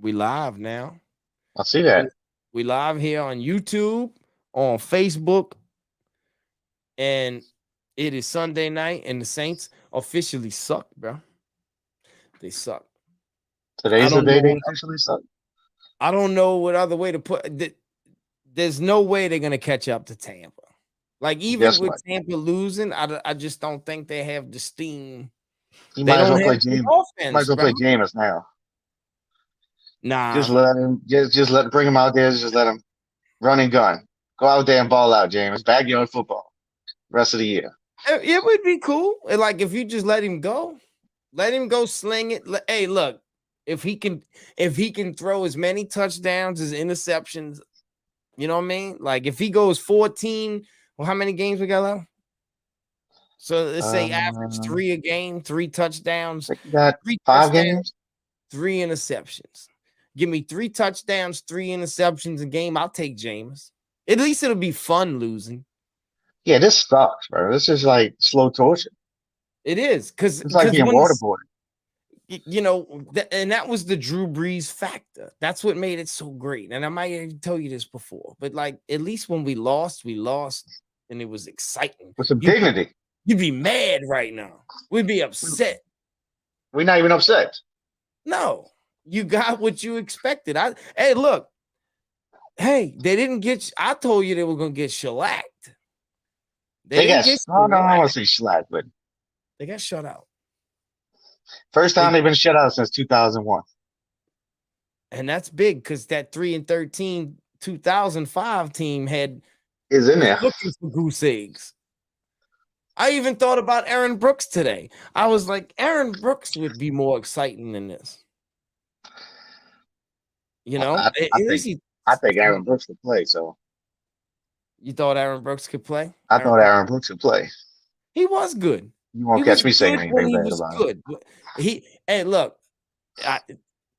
We live now. I see We, that. we live here on YouTube, on Facebook, and it is Sunday night, and the Saints officially suck, bro. They suck. I Today's the don't day know they what officially start. I don't know what other way to put. There's no way they're gonna catch up to Tampa. Like even Guess with what? Tampa losing, I just don't think they have the steam. He They might as don't well have play the James. Might offense, as well bro. play Jameis now. Just Nah, let him. Just let bring him out there. Just let him run and gun. Go out there and ball out, James. Backyard football. Rest of the year. it would be cool. Like if you just let him go sling it. Hey, look, if he can, if he can throw as many touchdowns as interceptions, you know what I mean? Like if he goes 14, well, how many games we got left? So let's say average Uh, three a game, three touchdowns, I think you got three 5 games. touchdowns, three interceptions. Give me three touchdowns, three interceptions a game. I'll take James. At least it'll be fun losing. Yeah, this sucks, bro. This is like slow torture. It is because It's like being when it's waterboarded. you know, and that was the Drew Brees factor. That's what made it so great. And I might even tell you this before, but like at least when we lost, and it was exciting. With some You dignity. you'd be mad right now. We'd be We, upset. we're not even upset. No, you got what you expected. Hey, look, hey, they didn't get. I told you they were gonna get shellacked. They They didn't got. get I don't shellacked. want to say slack, but They got shut out. first They time they've been shut out since 2001. and that's big because that 3-13 2005 team had Is in was there. looking for goose eggs. I even thought about Aaron Brooks today. I was like, Aaron Brooks would be more exciting than this. You know, I, at I least think I think Aaron Brooks could play. So you thought Aaron Brooks could play. I thought Aaron Brooks could play. He was good. You He won't was catch me saying good when anything he bad was about him. good. Hey, look, I,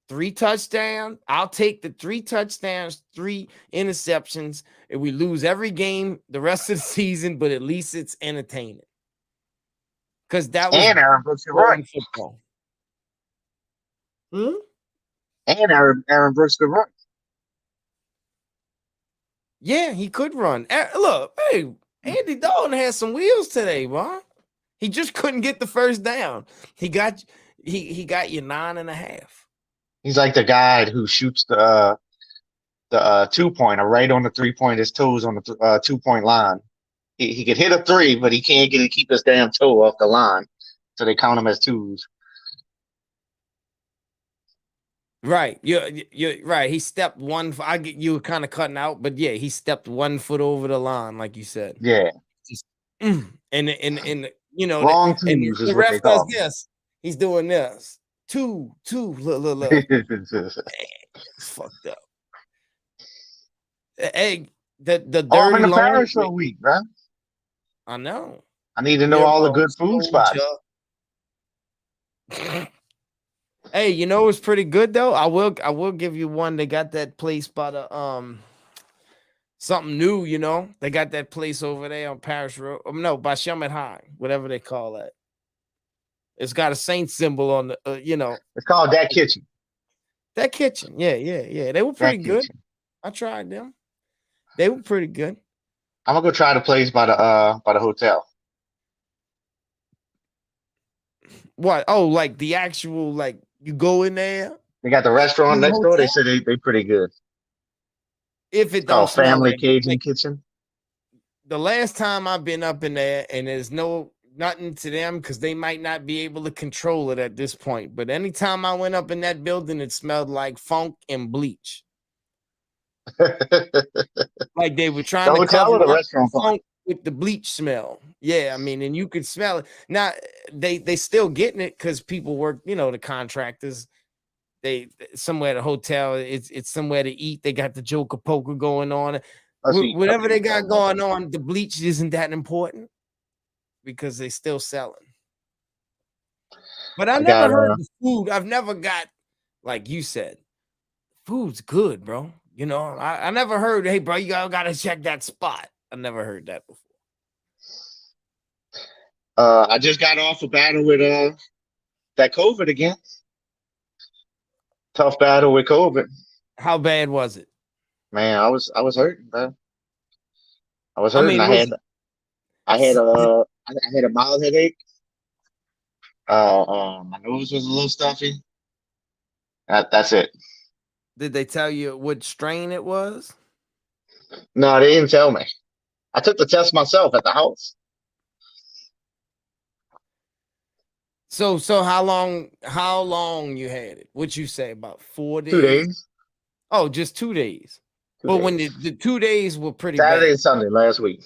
three touchdowns. I'll take the three touchdowns, three interceptions. And we lose every game the rest of the season, but at least it's entertaining. Because that was And Aaron Brooks could run. boring football. Hmm? And Aaron Brooks could run. Yeah, he could run. Look, hey, Andy Dalton has some wheels today, bro. He just couldn't get the first down. He got you 9.5. He's like the guy who shoots the 2 pointer right on the 3 point, his toes on the 2 point line. He could hit a three, but he can't get to keep his damn toe off the line, so they count him as twos. Right. You're right. He stepped one. I get you were kind of cutting out, but yeah, he stepped 1 foot over the line, like you said. Yeah, Just and you know, wrong and twos is the what ref they does call this. He's doing this. Two. Look. them. It's fucked up. Hey, the Oh, I'm in dirty the parish for laundry. a week, man. I know. I need to know You're all the a good food spots. soldier. Hey, you know it's pretty good though. I will give you one. They got that place by the something new, you know. They got that place over there on Parish Road. No, by Shummet High, whatever they call that. It's got a saint symbol on the you know, It's called That Kitchen. that kitchen. Yeah. They were pretty That good. Kitchen. I tried them. They were pretty good. I'm gonna go try the place by the hotel. What? Oh, like the actual like you go in there They got the restaurant in the next door. They hotel said they pretty good. if It's it don't called smell Family like Cajun Kitchen. the last time I've been up in there, and there's nothing to them because they might not be able to control it at this point. But anytime I went up in that building, it smelled like funk and bleach. The Like they were trying to hotel cover or the up the restaurant part? funk with the bleach smell. Yeah, I mean, and you could smell it. Now they still getting it because people work, you know, the contractors. They somewhere at a hotel, it's somewhere to eat. They got the Joker poker going on. I see. I Whatever see what they you're got talking about. going on, the bleach isn't that important because they still selling. But I I never got heard the food. I've never got, like you said, food's good, bro. You know, I never heard, hey, bro, you gotta check that spot. I never heard that before. I just got off a battle with that COVID again. Tough battle with COVID. How bad was it? Man, I was hurting, man. I was I hurting. mean, I had a mild headache. My nose was a little stuffy. That's it. did they tell you what strain it was? No, they didn't tell me. I took the test myself at the house. So how long you had it? What you say, about 2 4 days? days. Oh, just 2 days. 2 But when days. the 2 days were pretty Saturday bad. and Sunday last week.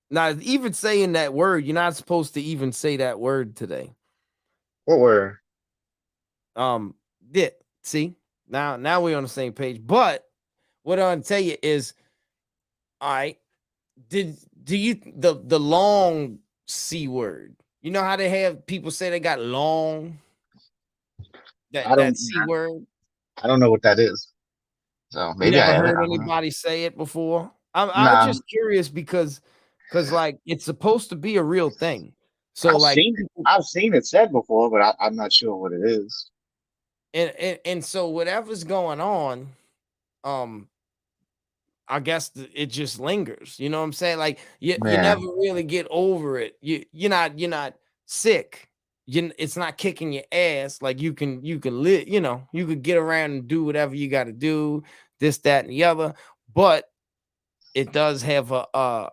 Now, even saying that word, you're not supposed to even say that word today. What were? Yeah, see, now we're on the same page. But what I'm tell you is, all right, do you the long C word? You know how they have people say they got long I that don't. C word? I don't know what that is. So You maybe I never have it. heard I don't know. anybody say it before? I'm Nah, just curious because like it's supposed to be a real thing. So I've like seen it. I've seen it said before, but I'm not sure what it is. and so whatever's going on, um, I guess it just lingers. You know what I'm saying? Like you Yeah, never really get over it. You're not sick. It's not kicking your ass. Like you can live. You could get around and do whatever you got to do. This, that, and the other. But it does have I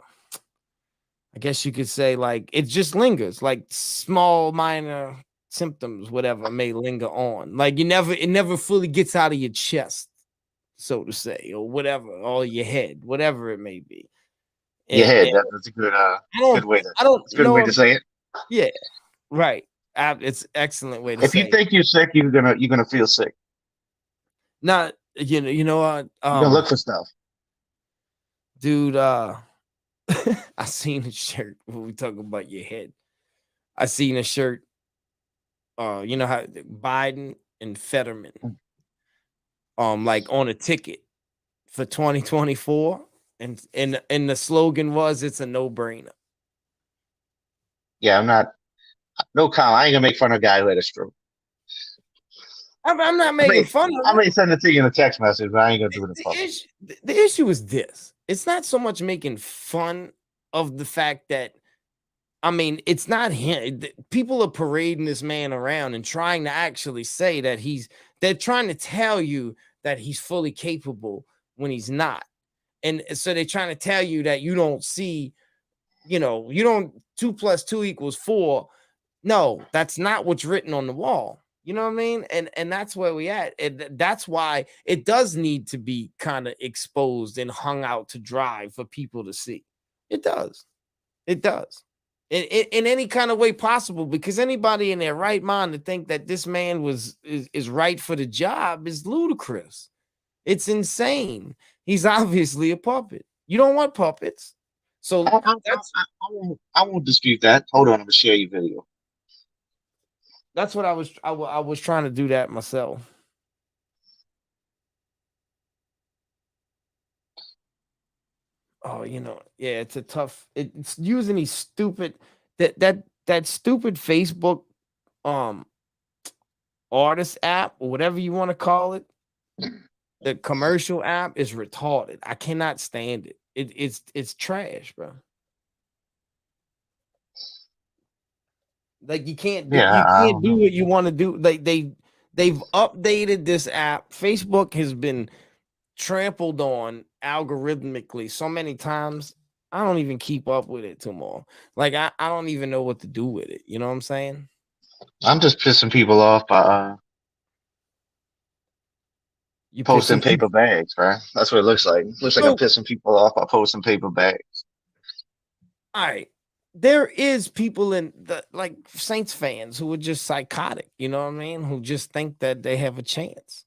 guess you could say, like, it just lingers, like small minor symptoms, whatever may linger on. Like it never fully gets out of your chest, so to say, or whatever, or your head, whatever it may be. your And head. That's a good way to. I don't It's a good way know. to say it. Yeah, right. It's excellent way to If you say it. think you're sick, you're gonna feel sick. Not you know what, You're gonna look for stuff. dude. I seen a shirt when we talk about your head. I seen a shirt. You know how Biden and Fetterman, like on a ticket for 2024, and the slogan was, "It's a no brainer." Yeah, I'm not. No comment. I ain't gonna make fun of a guy who had a stroke. I'm not I making may fun I of it. may send it to you in a text message, but I ain't gonna do it in The public. issue, the issue is this: it's not so much making fun of the fact that, I mean, it's not him. People are parading this man around and trying to actually say that they're trying to tell you that he's fully capable when he's not. And so they're trying to tell you that you don't see, you don't 2 + 2 = 4. No, that's not what's written on the wall. You know what I mean? And that's where we at. And that's why it does need to be kind of exposed and hung out to dry for people to see. It does. It does. In any kind of way possible, because anybody in their right mind to think that this man is right for the job is ludicrous. It's insane. He's obviously a puppet. You don't want puppets. I, So I, I, that's I won't dispute that. Hold on, I'm gonna share your video. that's what I was trying to do that myself. Oh, yeah, it's a tough. It's using these stupid that stupid Facebook um artist app or whatever you want to call it. The commercial app is retarded. I cannot stand it. It's trash, bro. Like Yeah, you I can't don't do know. what you want to do. Like they've updated this app. Facebook has been trampled on algorithmically so many times. I don't even keep up with it too more. Like I don't even know what to do with it. You know what I'm saying? I'm just pissing people off by You posting pissing paper people. bags, right? That's what it looks like. Looks like I'm So pissing people off by posting paper bags. all right. There is people in the like Saints fans who are just psychotic, you know what I mean? Who just think that they have a chance.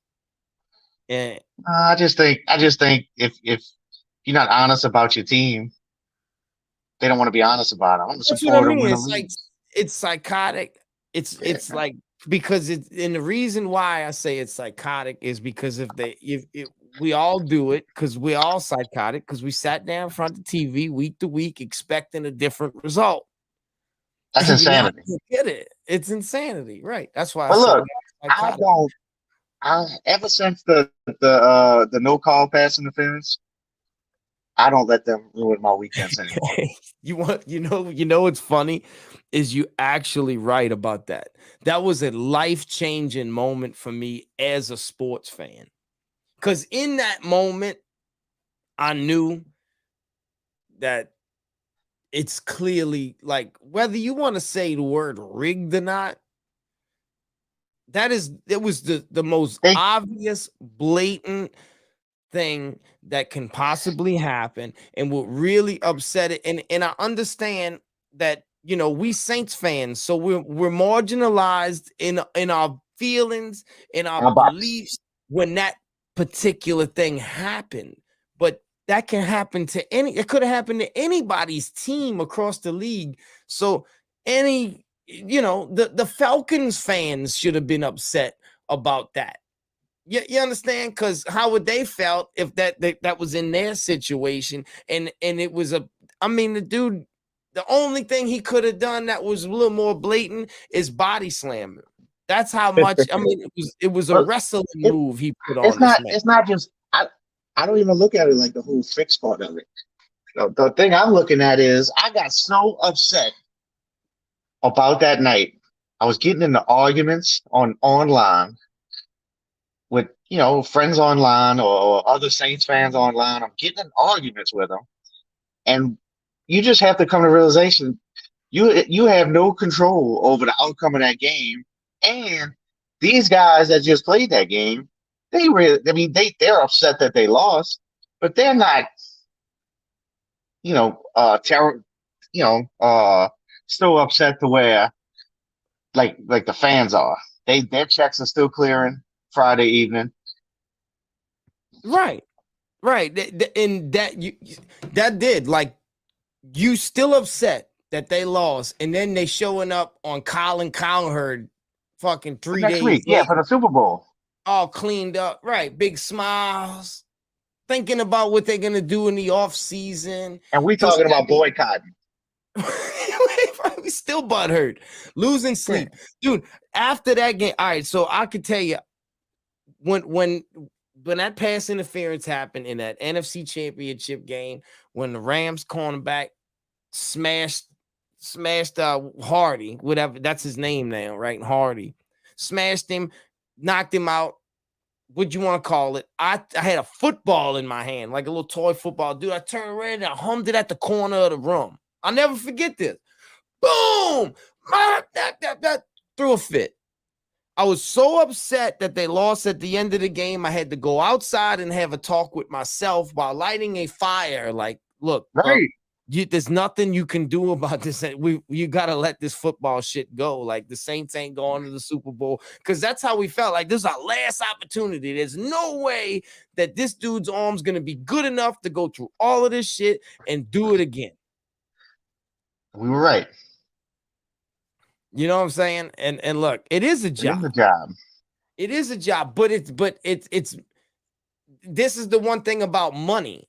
And I just think if you're not honest about your team, they don't want to be honest about it. I'm gonna that's what I support them, mean. win or It's like lose. it's psychotic. It's Yeah, like because and the reason why I say it's psychotic is because if we all do it because we all psychotic because we sat down in front of the TV week to week expecting a different result. that's And you're not insanity. gonna get it. It's insanity, right? That's why I But say look, it's I psychotic. don't. Ever since the no call pass interference, I don't let them ruin my weekends anymore. What's funny is you actually right about that. That was a life-changing moment for me as a sports fan. Because in that moment, I knew that it's clearly like whether you want to say the word rigged or not, it was the most They obvious, blatant thing that can possibly happen and what really upset it. And I understand that we Saints fans, so we're marginalized in our feelings, in our our box. beliefs when that particular thing happened. But that can happen to it could have happened to anybody's team across the league. So the Falcons fans should have been upset about that. You understand? Because how would they felt if that was in their situation and it was the dude, the only thing he could have done that was a little more blatant is body slam him. That's how much. It was a But wrestling it, move he put it's on this not man. it's not just I don't even look at it like the whole fix part of it. The thing I'm looking at is I got so upset about that night. I was getting into arguments online with friends online or other Saints fans online. I'm getting in arguments with them, and you just have to come to realization you have no control over the outcome of that game. And these guys that just played that game, they're upset that they lost, but they're not terror still upset to where like the fans are. Their checks are still clearing Friday evening. Right. And that did like you still upset that they lost, and then they showing up on Colin Cowherd fucking The 3 next days week, yeah, later, for the Super Bowl. all cleaned up, right? Big smiles, thinking about what they're gonna do in the off season. And we This, talking that, about boycotting. we still butthurt, losing Yeah. sleep, dude. After that game, all right. So I could tell you when that pass interference happened in that NFC Championship game, when the Rams cornerback smashed Hardy, whatever that's his name now, right? Hardy smashed him, knocked him out. What you want to call it? I had a football in my hand, like a little toy football, dude. I turned around and I hummed it at the corner of the room. I'll never forget this. Boom! That threw a fit. I was so upset that they lost at the end of the game. I had to go outside and have a talk with myself while lighting a fire. Like, look, Right. there's nothing you can do about this. You got to let this football shit go. Like the Saints ain't going to the Super Bowl because that's how we felt. Like this is our last opportunity. There's no way that this dude's arm's gonna be good enough to go through all of this shit and do it again. We were right. You know what I'm saying? And look, it is a It is job. a job. It is a job, but it's this is the one thing about money.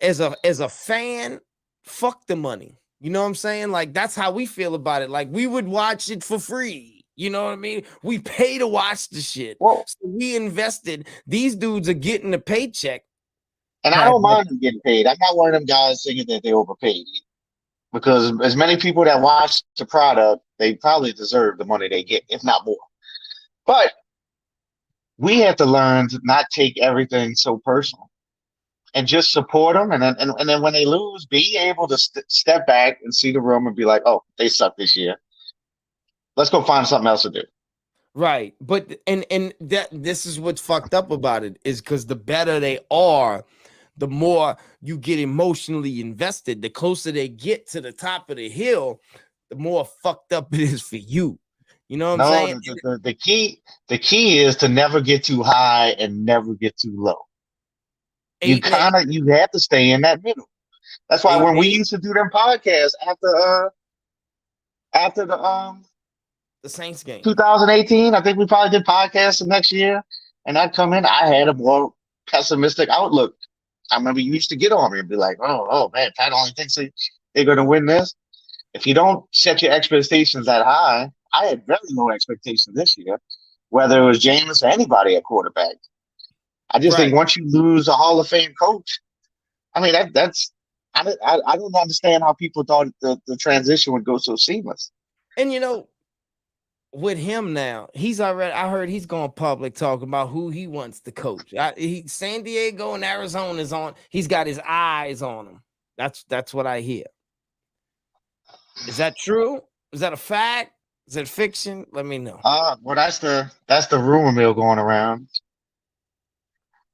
As a fan, fuck the money. You know what I'm saying? Like that's how we feel about it. Like we would watch it for free. You know what I mean? We pay to watch the shit. Well, So we invested. These dudes are getting a paycheck. and I don't mind them getting paid. I'm not one of them guys thinking that they overpaid because as many people that watch the product, they probably deserve the money they get, if not more. But we have to learn to not take everything so personal and just support them. And then when they lose, be able to step back and see the room and be like, oh, they suck this year. Let's go find something else to do. Right. But and that this is what's fucked up about it is because the better they are, the more you get emotionally invested. The closer they get to the top of the hill, the more fucked up it is for you. You know what I'm No, saying? the key is to never get too high and never get too low. You Eight, eight, you have to stay in that middle. That's why eight, when we eight, used to do them podcasts after the the Saints game. 2018, I think we probably did podcasts the next year, and I'd come in, I had a more pessimistic outlook. I remember you used to get on me and be like, oh man, Pat only thinks they're going to win this. If you don't set your expectations that high, I had very low expectations this year. whether it was Jameis or anybody at quarterback. I just think Right. once you lose a Hall of Fame coach, I mean that's I don't understand how people thought the transition would go so seamless. And with him now, I heard he's going public talking about who he wants to coach. San Diego and Arizona is on. He's got his eyes on him. That's what I hear. Is that true? Is that a fact? Is it fiction? Let me know. Well, that's the rumor mill going around.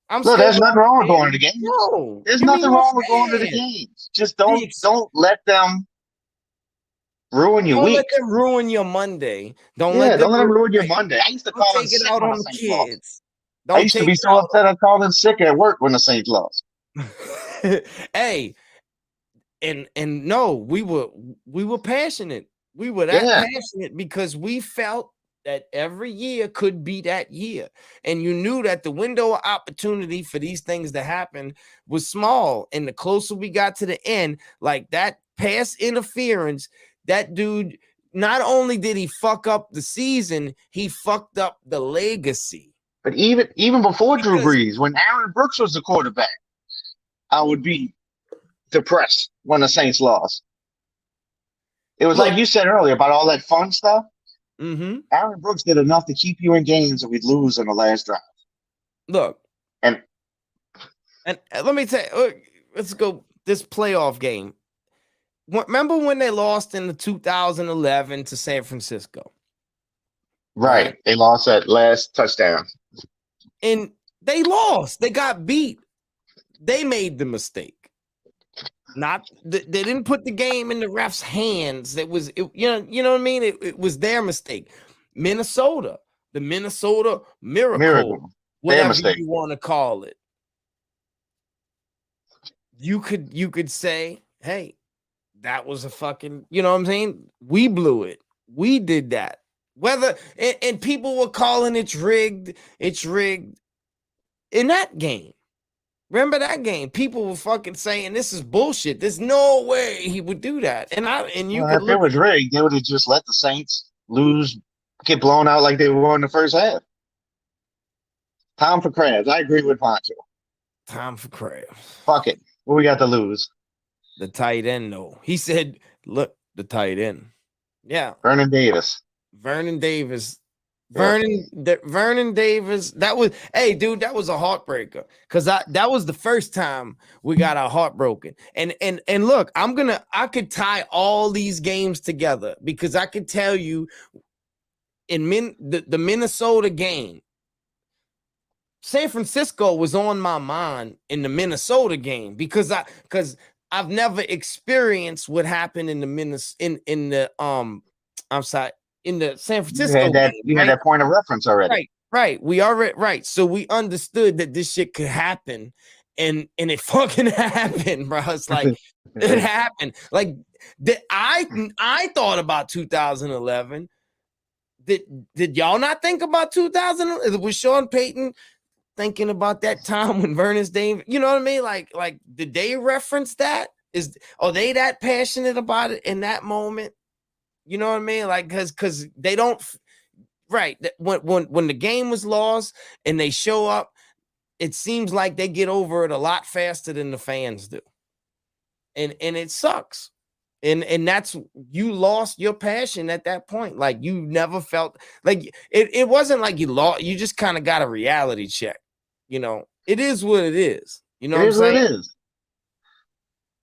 I'm Look, still there's nothing wrong with going to the games. No, There's give me nothing more wrong with going to the fans. games. Just don't let them ruin your Don't week. let them ruin your Monday. Don't let them ruin your Monday. I used to Don't call in take it sick out when on the the Saints lost. kids. I Don't used to take be it so out. upset I called in sick at work when the Saints lost. Hey, and no, we were passionate. We were that passionate because we felt that every year could be that year. And you knew that the window of opportunity for these things to happen was small. And the closer we got to the end, like that pass interference, that dude, not only did he fuck up the season, he fucked up the legacy. But even before Drew Brees, when Aaron Brooks was the quarterback, I would be depressed when the Saints lost. It was like you said earlier about all that fun stuff. Mm-hmm. Aaron Brooks did enough to keep you in games and we'd lose in the last drive. Look, and let me tell you, let's go this playoff game. Remember when they lost in the 2011 to San Francisco? Right. They lost that last touchdown. And they lost. They got beat. They made the mistake. They didn't put the game in the ref's hands. You know what I mean? It was their mistake. Minnesota, the Minnesota miracle. Whatever you want to call it. You could say, hey, that was a fucking, you know what I'm saying? We blew it. We did that. And people were calling it's rigged. It's rigged. In that game. Remember that game? People were fucking saying this is bullshit. There's no way he would do that. If it was rigged, they would have just let the Saints lose, get blown out like they were in the first half. Time for crabs. I agree with Poncho. Time for crabs. Fuck it. What we got to lose? The tight end, though. He said, look, the tight end. Yeah. Vernon Davis. Vernon Davis. That was, hey, dude, that was a heartbreaker. Because that was the first time we got our heart broken. And look, I could tie all these games together because I could tell you in the Minnesota game, San Francisco was on my mind in the Minnesota game because I've never experienced what happened in the in the San Francisco game. You had that point of reference already. Right. We already right. So we understood that this shit could happen, and it fucking happened, bro. It's like it happened. Like I thought about 2011. Did y'all not think about 2000? Was Sean Payton thinking about that time when Vernon Davis, you know what I mean? Like, did they reference that? Are they that passionate about it in that moment? You know what I mean? Like, because they don't, right? When the game was lost and they show up, it seems like they get over it a lot faster than the fans do, and it sucks. And that's, you lost your passion at that point. Like you never felt like it wasn't like you lost. You just kind of got a reality check. You know, it is what it is. You know what I'm saying?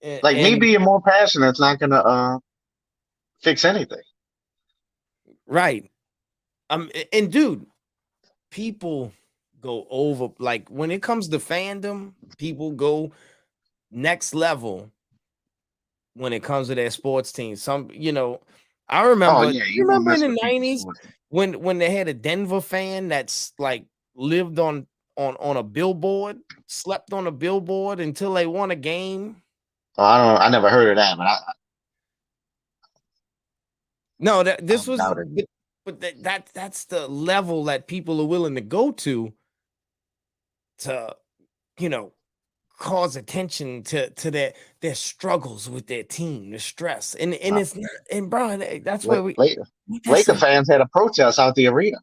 It is. Like me being more passionate, it's not gonna fix anything. Right. And dude, people go over, like when it comes to fandom, people go next level when it comes to their sports team. I remember, you remember in the 90s when they had a Denver fan that's like lived on a billboard, slept on a billboard until they won a game. Oh, I never heard of that, but that's the level that people are willing to go to, cause attention to their struggles with their team, the stress, and it's not, and bro, that's why Laker fans had a protest out the arena.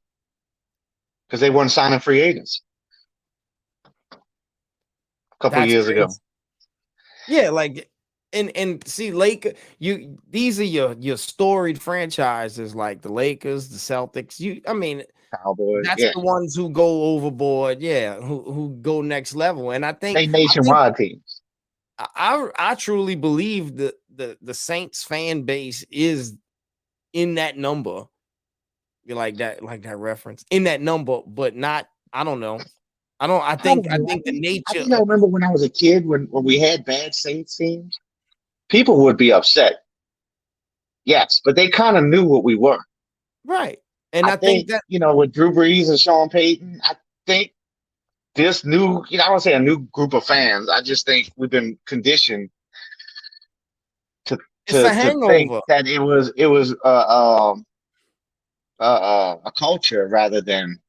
because they weren't signing free agents a couple That's years ago. crazy. Yeah, like and see, these are your storied franchises like the Lakers, the Celtics. I mean, Cowboys, that's yeah, the ones who go overboard, yeah, who go next level. And they I think nationwide teams. I truly believe that the Saints fan base is in that number. You like that reference in that number, but not. I don't know. I I don't I know. think the I nature think I of remember when I was a kid when we had bad Saints teams, people would be upset. Yes, but they kind of knew what we were. right, and I I think think, that with Drew Brees and Sean Payton, I think this new, I don't say a new group of fans. I just think we've been conditioned to it's a to think hangover. that it was a culture rather than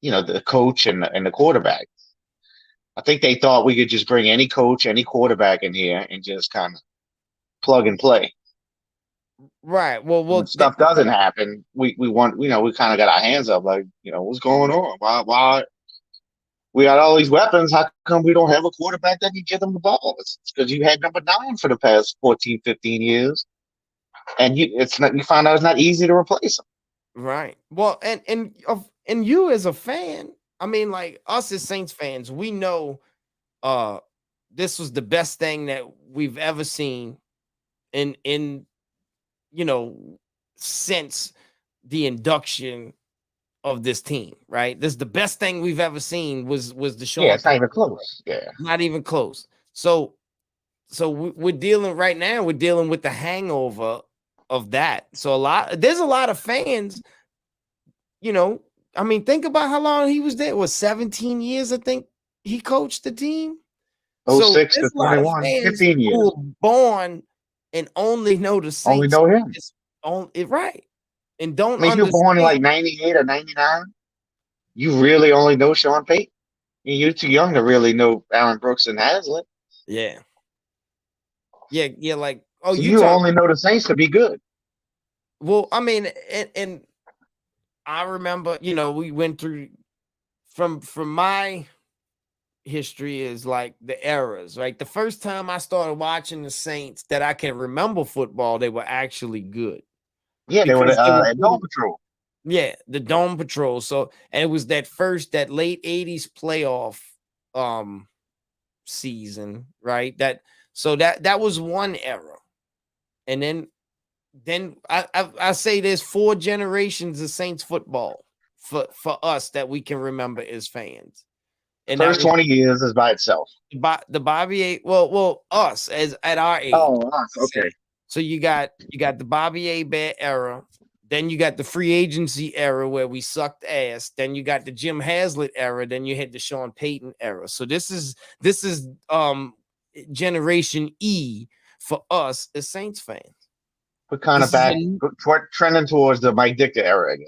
the coach and the quarterback. I think they thought we could just bring any coach, any quarterback in here and just kind of plug and play. Right. And when stuff doesn't happen, we want we kind of got our hands up like what's going on? Why we got all these weapons? How come we don't have a quarterback that can get them the ball? It's because you had number 9 for the past 14, 15 years, and you find out it's not easy to replace him. Right. Well, and you as a fan, I mean, like us as Saints fans, we know uh this was the best thing that we've ever seen in you know since the induction of this team, right? This is the best thing we've ever seen was the Yeah, Sean it's not Payton. even close. Yeah, Not even close. So we're dealing right now. We're dealing with the hangover of that. So there's a lot of fans. You know, I mean, think about how long he was there. It was 17 years, I think he coached the team. So 06 to there's a lot of 21, fans 15 who years. were born and only know the Only Saints know him. is on it right and don't I mean, if you're born in understand. like 98 or 99, you really only know Sean Payton. You're too young to really know Aaron Brooks and Hazlitt. Yeah, yeah. Like, oh, So you you talk. only know the Saints to be good. Well, I mean, and I remember, we went through from my history is like the eras, right? The first time I started watching the Saints that I can remember football, they were actually good Yeah, they were because they were at good. Dome Patrol. Yeah, the Dome Patrol. So, and it was that late 80s playoff um season, right? That was one era. And then I say there's 4 generations of Saints football for us that we can remember as fans. The And that first was 20 years is by itself. the Bobby A. Well, us as at our age. Oh, okay. So you got the Bobby A. Bear era. Then you got the free agency era where we sucked ass. Then you got the Jim Haslett era. Then you had the Sean Payton era. So this is generation E for us as Saints fans. We're kind of This is back trending towards the Mike Dicker era again.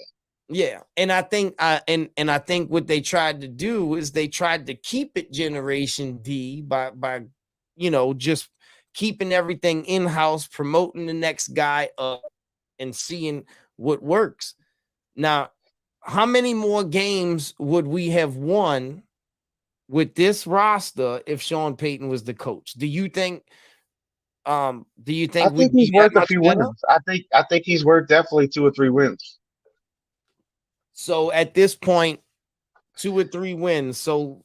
yeah, and I think and I think what they tried to do is they tried to keep it Generation D by just keeping everything in house, promoting the next guy up, and seeing what works. Now, how many more games would we have won with this roster if Sean Payton was the coach? Do you think? Do you I think think we'd be he's that worth a much few better? wins. I think he's worth definitely 2 or 3 wins. So at this point, 2 or 3 wins. So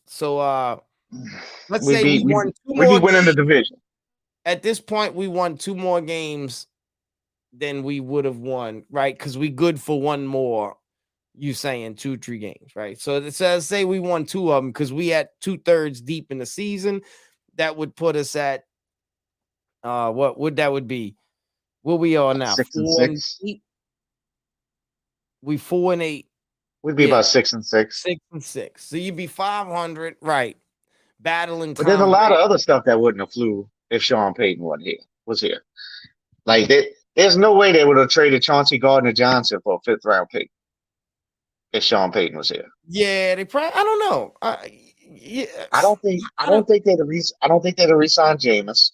let's We'd say be we we'd, won two we'd be more winning the games. division. At this point, we won 2 more games than we would have won, right? Because we good for one more. You saying 2, 3 games, right? So it says say we won 2 of them because we had 2/3 deep in the season. That would put us at what would that would be? What we are now? 6 and 6. 4-8. We 4-8. We'd be Yeah, about 6 and 6. 6-6. So you'd be 500, right? Battling But there's a Tom lot of Brady. other stuff that wouldn't have flew if Sean Payton was here. Like there's no way they would have traded Chauncey Gardner Johnson for a 5th round pick if Sean Payton was here. Yeah, they probably. I don't know. Yeah, I don't think I I don't. don't think they'd have re-signed Jameis.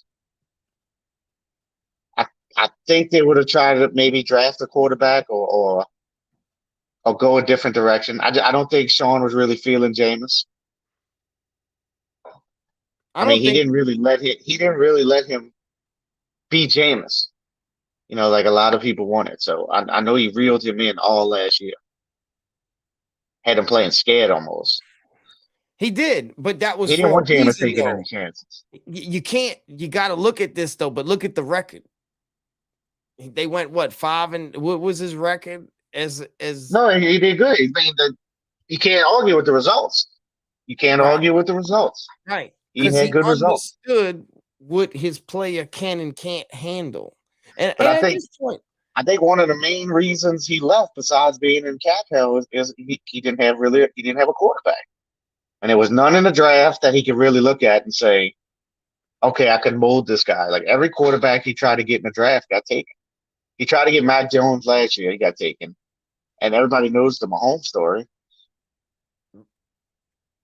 I I think they would have tried to maybe draft a quarterback or or go a different direction. I don't think Sean was really feeling Jameis. I I mean, don't think he didn't really let him be Jameis. Like a lot of people wanted. So I know he reeled him in all last year, had him playing scared almost. he did, but that was He didn't for a want Jameis reason, taking any though. chances. You can't. You got to look at this though. But look at the record. They went what 5 and what was his record as No, he did good. I mean, you can't argue with the results. You can't right, argue with the results. right, He because had he good results. understood what his player can and can't handle, But and at this point, I think one of the main reasons he left, besides being in cap hell, is he didn't have a quarterback, and there was none in the draft that he could really look at and say, okay, I can mold this guy. Like every quarterback he tried to get in the draft got taken. He tried to get Mac Jones last year, he got taken, and everybody knows the Mahomes story.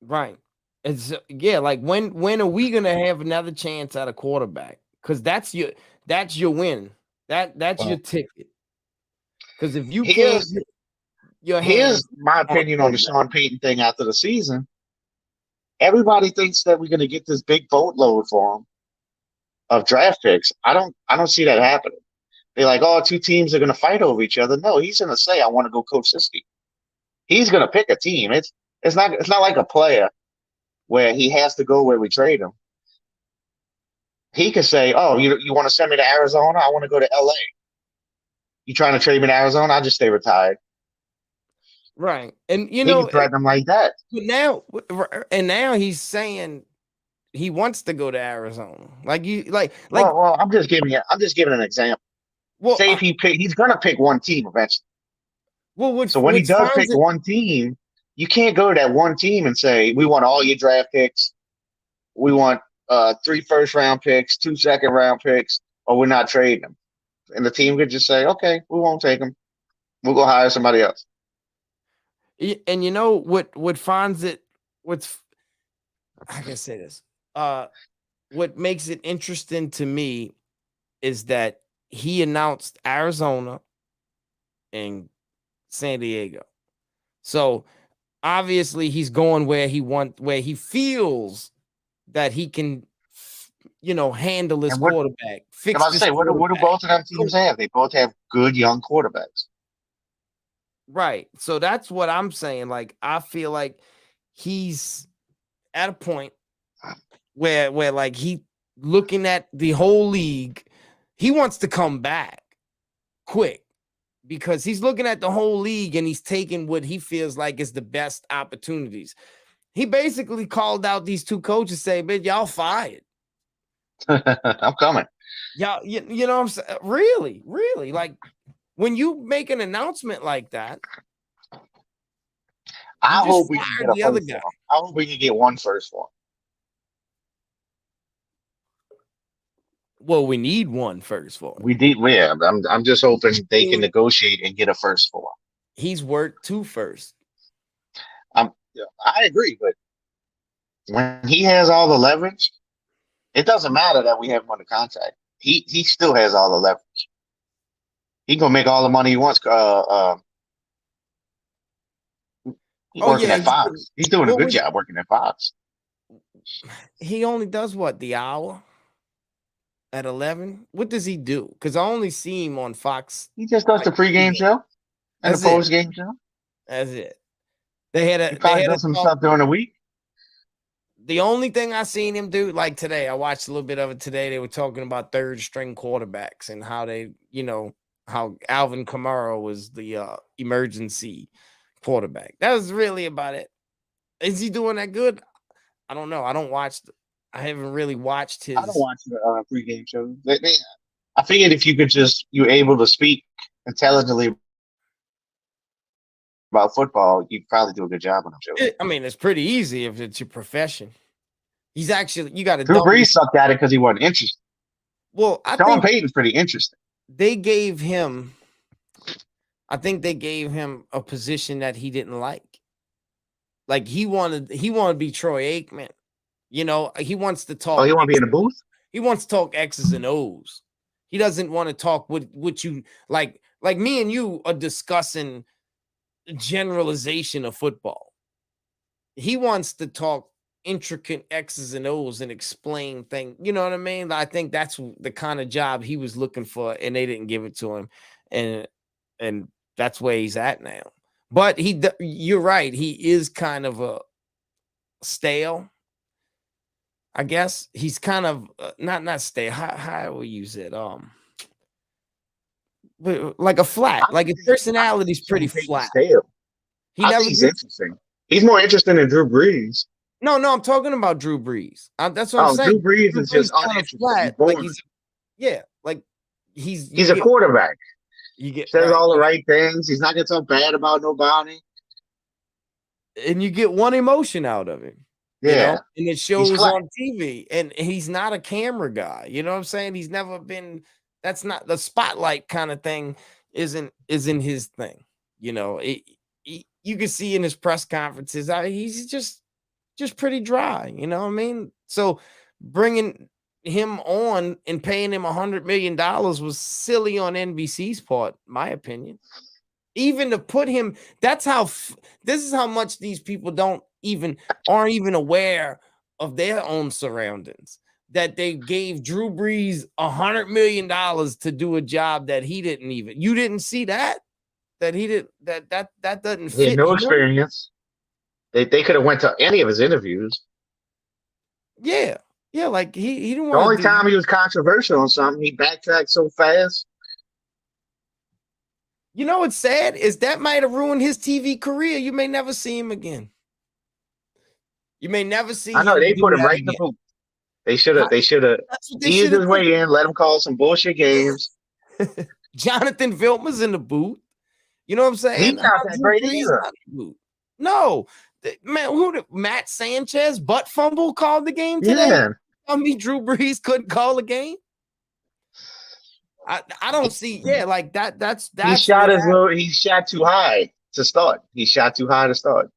right. It's like when are we gonna have another chance at a quarterback? Because that's your win. That's your Well, ticket. Because if you can't here's get your here's hands my on a opinion on the quarterback, Sean Payton thing after the season. Everybody thinks that we're going to get this big boatload for him of draft picks. I don't see that happening. They're like, oh, two teams are going to fight over each other. No, he's going to say, I want to go coach this team. He's going to pick a team. It's not like a player where he has to go where we trade him. He could say, oh, you want to send me to Arizona? I want to go to LA. You trying to trade me to Arizona? I'll just stay retired. right? And He can threaten them like that. now he's saying he wants to go to Arizona. Well, I'm just giving an example. Well, Say if he's going to pick one team eventually. what So when he does pick finds it one team, you can't go to that one team and say, we want all your draft picks. We want 3 first-round picks, 2 second-round picks, or we're not trading them. And the team could just say, okay, we won't take them. We'll go hire somebody else. and what finds it what's I can say this. What makes it interesting to me is that he announced Arizona and San Diego. So obviously he's going where he feels that he can handle his And what quarterback, I'm fix about to this say, what do quarterback. both of them teams have? They both have good young quarterbacks. Right. So that's what I'm saying. Like, I feel like he's at a point where like he looking at the whole league, he wants to come back quick because he's looking at the whole league and he's taking what he feels like is the best opportunities. He basically called out these two coaches, saying, "Man, y'all fired. I'm coming. Y'all, you know what I'm saying? Really, really. Like when you make an announcement like that, you I just hope we can get fired a the other first guy." for him. I hope we can get one first for him. Well, we need one first for him. We did. Yeah, I'm just hoping they can negotiate and get a first for him. He's worth 2 first. I agree, but when he has all the leverage, it doesn't matter that we have him on the contract. He still has all the leverage. He gonna make all the money he wants. He's Oh working yeah, at Fox. He's doing a good job working at Fox. he only does what, the hour at 11? What does he do? Because I only see him on Fox. He just does the pregame show and the That's it. postgame show. That's it. They had He a probably does some talk. stuff during the week. The only thing I seen him do, like today, I watched a little bit of it today. They were talking about third string quarterbacks and how they, how Alvin Kamara was the emergency quarterback. That was really about it. Is he doing that good? I don't know. I haven't really watched his. I don't watch the pregame shows. I figured if you're able to speak intelligently about football, you probably do a good job on them shows. I mean, it's pretty easy if it's your profession. He's actually, you got to. Drew Brees sucked at it because he wasn't interested. Well, I Sean think Payton's pretty interesting. they gave him. I think they gave him a position that he didn't like. Like he wanted to be Troy Aikman. He wants to talk. Oh, he want to be in the booth? He wants to talk X's and O's. He doesn't want to talk what you like me and you are discussing generalization of football. He wants to talk intricate X's and O's and explain things. You know what I mean? I think that's the kind of job he was looking for, and they didn't give it to him, and that's where he's at now. But you're right. He is kind of a stale. I guess he's kind of not stale. How will we use it? Like a flat. Like his personality's pretty flat. Stale. I think he's interesting. He's more interesting than Drew Brees. No, I'm talking about Drew Brees. That's what I'm saying. Drew Brees is just uninteresting. Flat. Like he's a quarterback. You get says all the right things. He's not gonna talk bad about nobody. And you get one emotion out of him. Yeah. You know? And it shows on TV. And he's not a camera guy. You know what I'm saying? He's never been. That's not the spotlight kind of thing. Isn't his thing. You know, you can see in his press conferences, he's just pretty dry. You know what I mean? So bringing him on and paying him $100 million was silly on NBC's part, my opinion. Even to put him, this is how much these people aren't even aware of their own surroundings. That they gave Drew Brees $100 million to do a job that he didn't even. You didn't see that? That he did that doesn't fit. He had no experience. They could have went to any of his interviews. Yeah, like he didn't. The only time he was controversial on something, he backtracked so fast. You know what's sad is that might have ruined his TV career. You may never see him again. You may never see. I know they put him right in the booth. They should have. Eased his way in. Let him call some bullshit games. Jonathan Vilma's in the booth. You know what I'm saying? He's not that great either. No, man. Matt Sanchez butt fumble called the game today? Yeah. Tell me Drew Brees couldn't call a game. I don't see. Yeah, like that's he shot too high to start. He shot too high to start.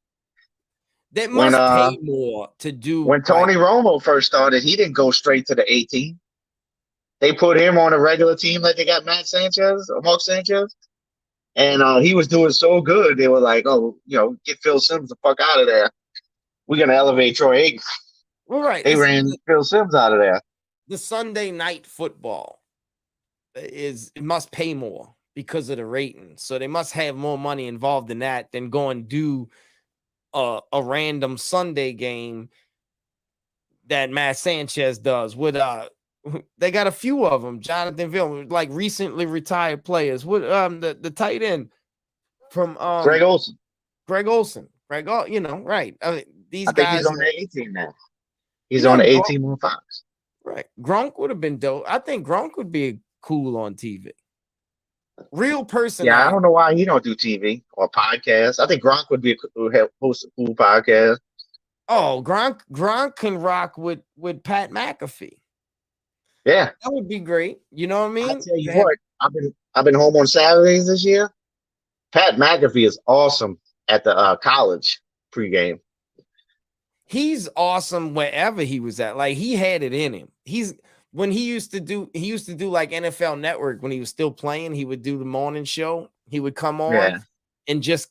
That must pay more to do. When Tony Romo first started, he didn't go straight to the 18. They put him on a regular team like they got Mark Sanchez. And he was doing so good, they were like, "Oh, get Phil Simms the fuck out of there. We're gonna elevate Troy Higgnz." Well, right. They ran Phil Simms out of there. The Sunday night football it must pay more because of the ratings, so they must have more money involved in that than go and do a random Sunday game that Matt Sanchez does with they got a few of them. Jonathan Vilma, like recently retired players. With the tight end from Greg Olsen. Right. I mean, these I guys. Think he's on the 18 now. He's on the 18 on Fox. Right. Gronk would have been dope. I think Gronk would be cool on TV. Real person. Yeah, I don't know why he don't do TV or podcasts. I think Gronk would host a cool podcast. Oh, Gronk can rock with Pat McAfee. Yeah, that would be great. You know what I mean? I tell you what, I've been home on Saturdays this year. Pat McAfee is awesome at the college pregame. He's awesome wherever he was at. Like he had it in him. He used to do like NFL Network when he was still playing. He would do the morning show. He would come on and just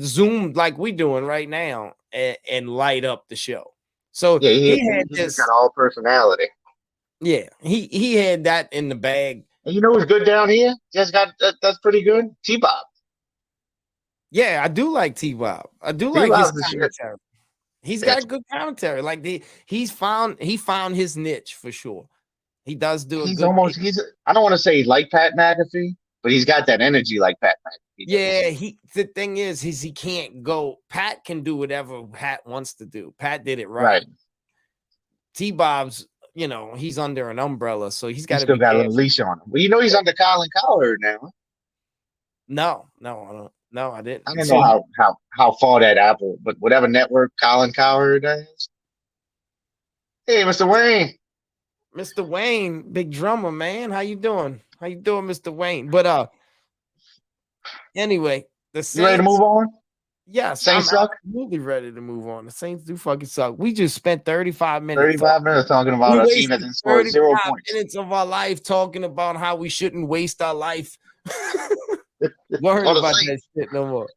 zoom like we doing right now and light up the show. So he had this got all personality. Yeah, he had that in the bag. And you know who's good down here? Just got that's pretty good. T-Bob. Yeah, I do like T-Bob. I do like his commentary. He's got good commentary. Like he found his niche for sure. He does do. I don't want to say like Pat McAfee, but he's got that energy like Pat McAfee. Yeah, the thing is he can't go. Pat can do whatever Pat wants to do. Pat did it right. T-Bob's. He's under an umbrella, so he's got to still got a leash on him. Well, he's under Colin Cowherd now. No, I don't. No, I didn't. I don't know how far that Apple, but whatever network Colin Cowherd has. Hey, Mr. Wayne. Mr. Wayne, big drummer, man. How you doing? Mr. Wayne? But anyway, the Saints, you ready to move on? Yes, Saints suck. Absolutely ready to move on. The Saints do fucking suck. We just spent 35 minutes. 35 minutes talking about a team that didn't score 0 points. Minutes of our life talking about how we shouldn't waste our life. Worried about that shit no more.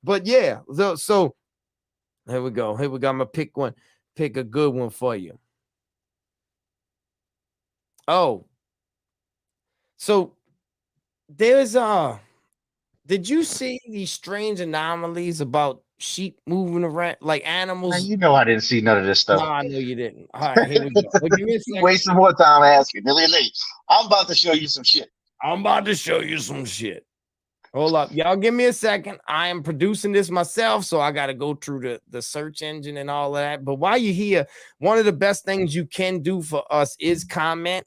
But yeah, so here we go. Here we go. I'm gonna pick a good one for you. Oh, so there's did you see these strange anomalies about sheep moving around like Man, animals? you know I didn't see none of this No, stuff. I know you didn't. All right, here we go. Well, give me a You second. wasting more time asking. I'm about to show you some shit. I'm about to show you some shit. Hold up. Y'all give me a second. I am producing this myself, so I got to go through the search engine and all of that. But while you're here, one of the best things you can do for us is comment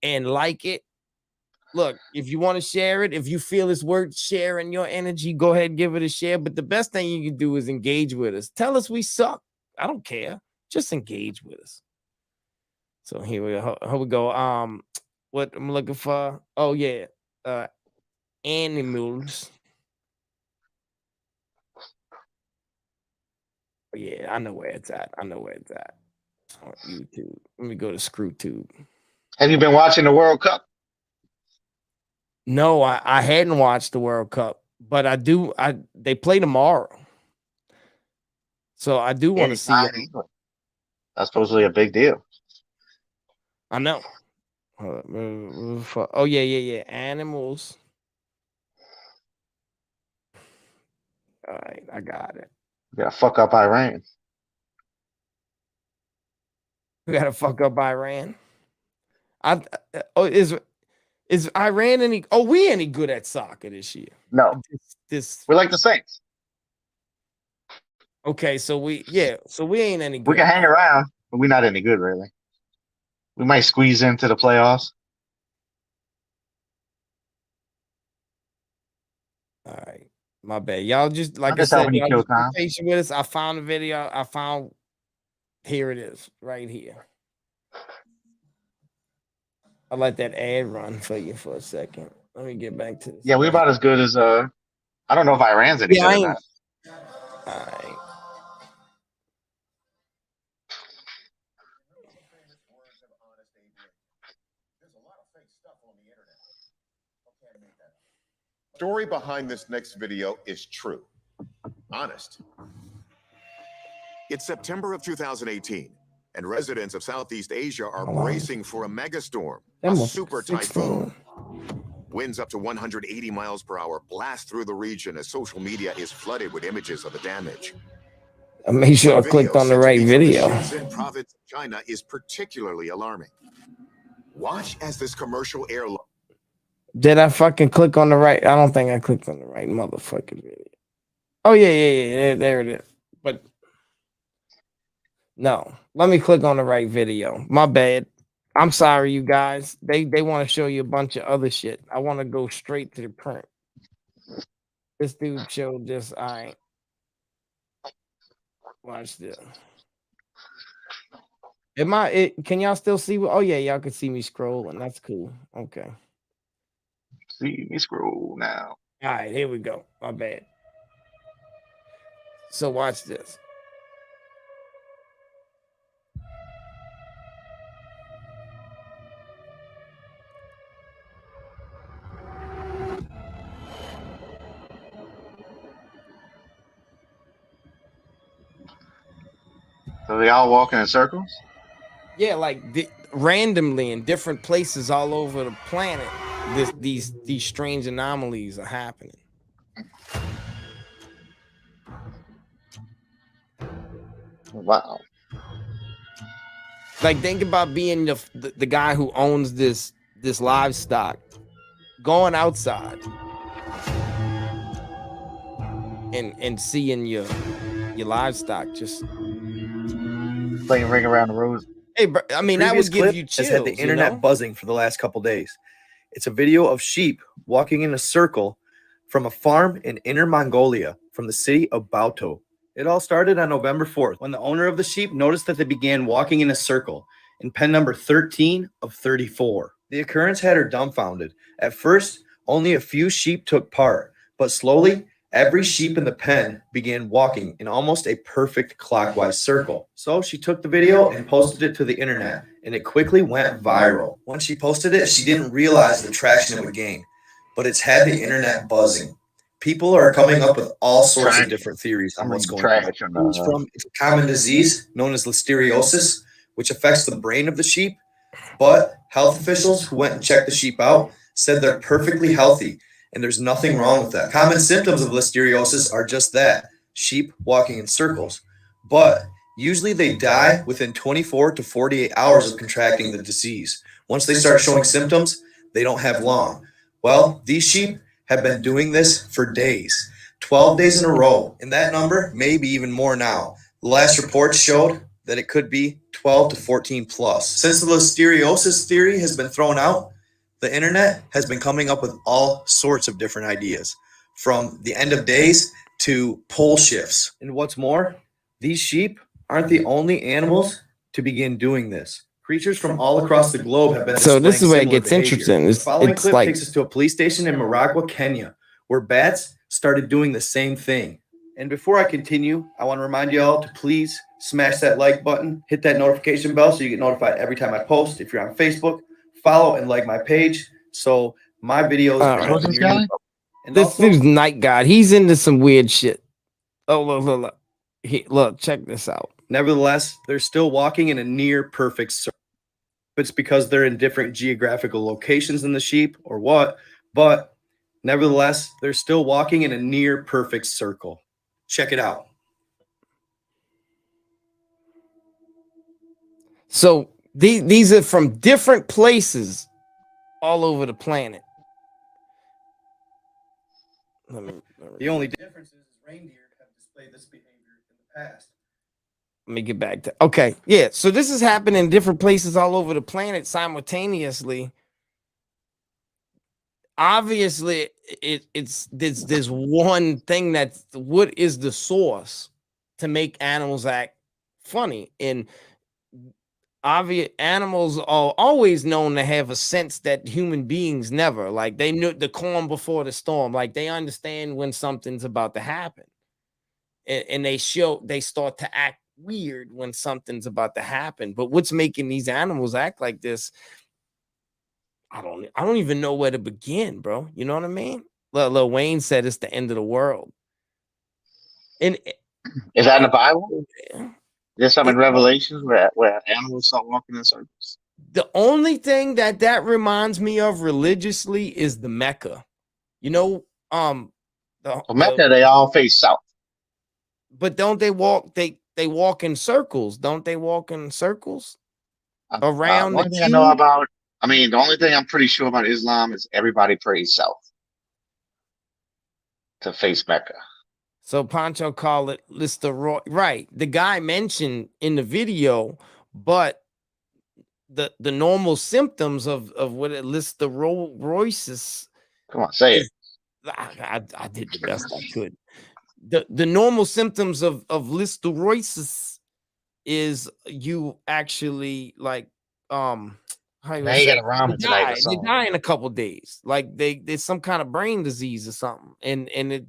and like it. Look, if you want to share it, if you feel it's worth sharing your energy, go ahead and give it a share. But the best thing you can do is engage with us. Tell us we suck. I don't care. Just engage with us. So here we go. What I'm looking for. Oh, yeah. Animals. Oh, yeah, I know where it's at. On YouTube. Let me go to ScrewTube. Have you been watching the World Cup? No, I hadn't watched the World Cup, but I do. They play tomorrow, so I do want to see it. England. That's supposedly a big deal. I know. Oh yeah. Animals. All right, I got it. We gotta fuck up Iran. We gotta fuck up Iran. Is Iran any? Oh, we any good at soccer this year? No, This we're like the Saints. Okay, so we ain't any good. We can hang around, but we're not any good, really. We might squeeze into the playoffs. All right, my bad. Y'all just like I'm I just said, helping you y'all kill just be time. patient with us. I found the video. Here it is, right here. I'll let that ad run for you for a second. Let me get back to this. Yeah, we're about as good as I don't know if Iran's any good or not. All right. Story behind this next video is true. Honest. It's September of 2018, and residents of Southeast Asia are bracing for a megastorm, a super typhoon. Winds up to 180 miles per hour blast through the region as social media is flooded with images of the damage. I made sure I clicked on the right video. The Shenzhen province of China is particularly alarming. Watch as this commercial airline. Did I fucking click on the right? I don't think I clicked on the right motherfucking video. Oh yeah. There it is. But no, let me click on the right video. My bad. I'm sorry, you guys. They want to show you a bunch of other shit. I want to go straight to the print. This dude showed this. All right. Watch this. Can y'all still see? Oh yeah, y'all can see me scrolling. That's cool. Okay. See me scroll now. All right, here we go. My bad. So watch this. So they all walking in circles? Yeah, like randomly in different places all over the planet, these strange anomalies are happening. Wow. Like think about being the guy who owns this livestock, going outside and seeing your livestock just playing Ring Around the Rosy. Hey, bro, I mean that would give you chills. Has had the internet buzzing for the last couple days. It's a video of sheep walking in a circle from a farm in Inner Mongolia from the city of Bauto. It all started on November 4th when the owner of the sheep noticed that they began walking in a circle in pen number 13 of 34. The occurrence had her dumbfounded. At first, only a few sheep took part, but slowly, every sheep in the pen began walking in almost a perfect clockwise circle. So she took the video and posted it to the internet, and it quickly went viral. When she posted it, she didn't realize the traction it would gain, but it's had the internet buzzing. People are coming up with all sorts of different theories on I'm what's reading going on. trash on It's a common disease known as listeriosis, which affects the brain of the sheep. But health officials who went and checked the sheep out said they're perfectly healthy and there's nothing wrong with that. Common symptoms of listeriosis are just that, sheep walking in circles. But usually they die within 24 to 48 hours of contracting the disease. Once they start showing symptoms, they don't have long. Well, these sheep have been doing this for days, 12 days in a row, and that number may be even more now. The last report showed that it could be 12 to 14 plus. Since the listeriosis theory has been thrown out, the internet has been coming up with all sorts of different ideas, from the end of days to pole shifts. And what's more, these sheep aren't the only animals to begin doing this. Creatures from all across the globe have been So this is where it displaying gets similar behavior. interesting. The following It's clip like takes us to a police station in Maragua, Kenya, where bats started doing the same thing. And before I continue, I want to remind you all to please smash that like button, hit that notification bell so you get notified every time I post. If you're on Facebook, follow and like my page so my videos are Who's in this your guy? news. And this also, dude's Night God. He's into some weird shit. Oh, look. Look, check this out. nevertheless, they're still walking in a near perfect circle. It's because they're in different geographical locations than the sheep or what, but nevertheless, they're still walking in a near perfect circle. Check it out. So these are from different places all over the planet. The only difference is reindeer have displayed this behavior in the past. Let me get back to okay. Yeah, so this is happening in different places all over the planet simultaneously. Obviously, it's there's one thing that's what is the source to make animals act funny. And obvious animals are always known to have a sense that human beings never. Like they knew the calm before the storm. Like they understand when something's about to happen, and they start to act weird when something's about to happen. But what's making these animals act like this? I don't even know where to begin, bro. You know what I mean? Lil Wayne said it's the end of the world. And Is that in the Bible? yeah, There's some in it- Revelations where animals start walking in circles. the only thing that reminds me of religiously is the Mecca. You know, So Mecca, they all face south. but don't they walk? They walk in circles, don't they? Walk in circles around The the only thing I know cube? about, the only thing I'm pretty sure about Islam is everybody prays south to face Mecca. So Pancho called it Lister, right? The guy mentioned in the video, but the normal symptoms of what it listerosis Come on, say it. is. I did the best I could. The normal symptoms of listerosis is you actually like how you Now you say got a ramen tonight or you something. die in a couple days. Like there's some kind of brain disease or something, and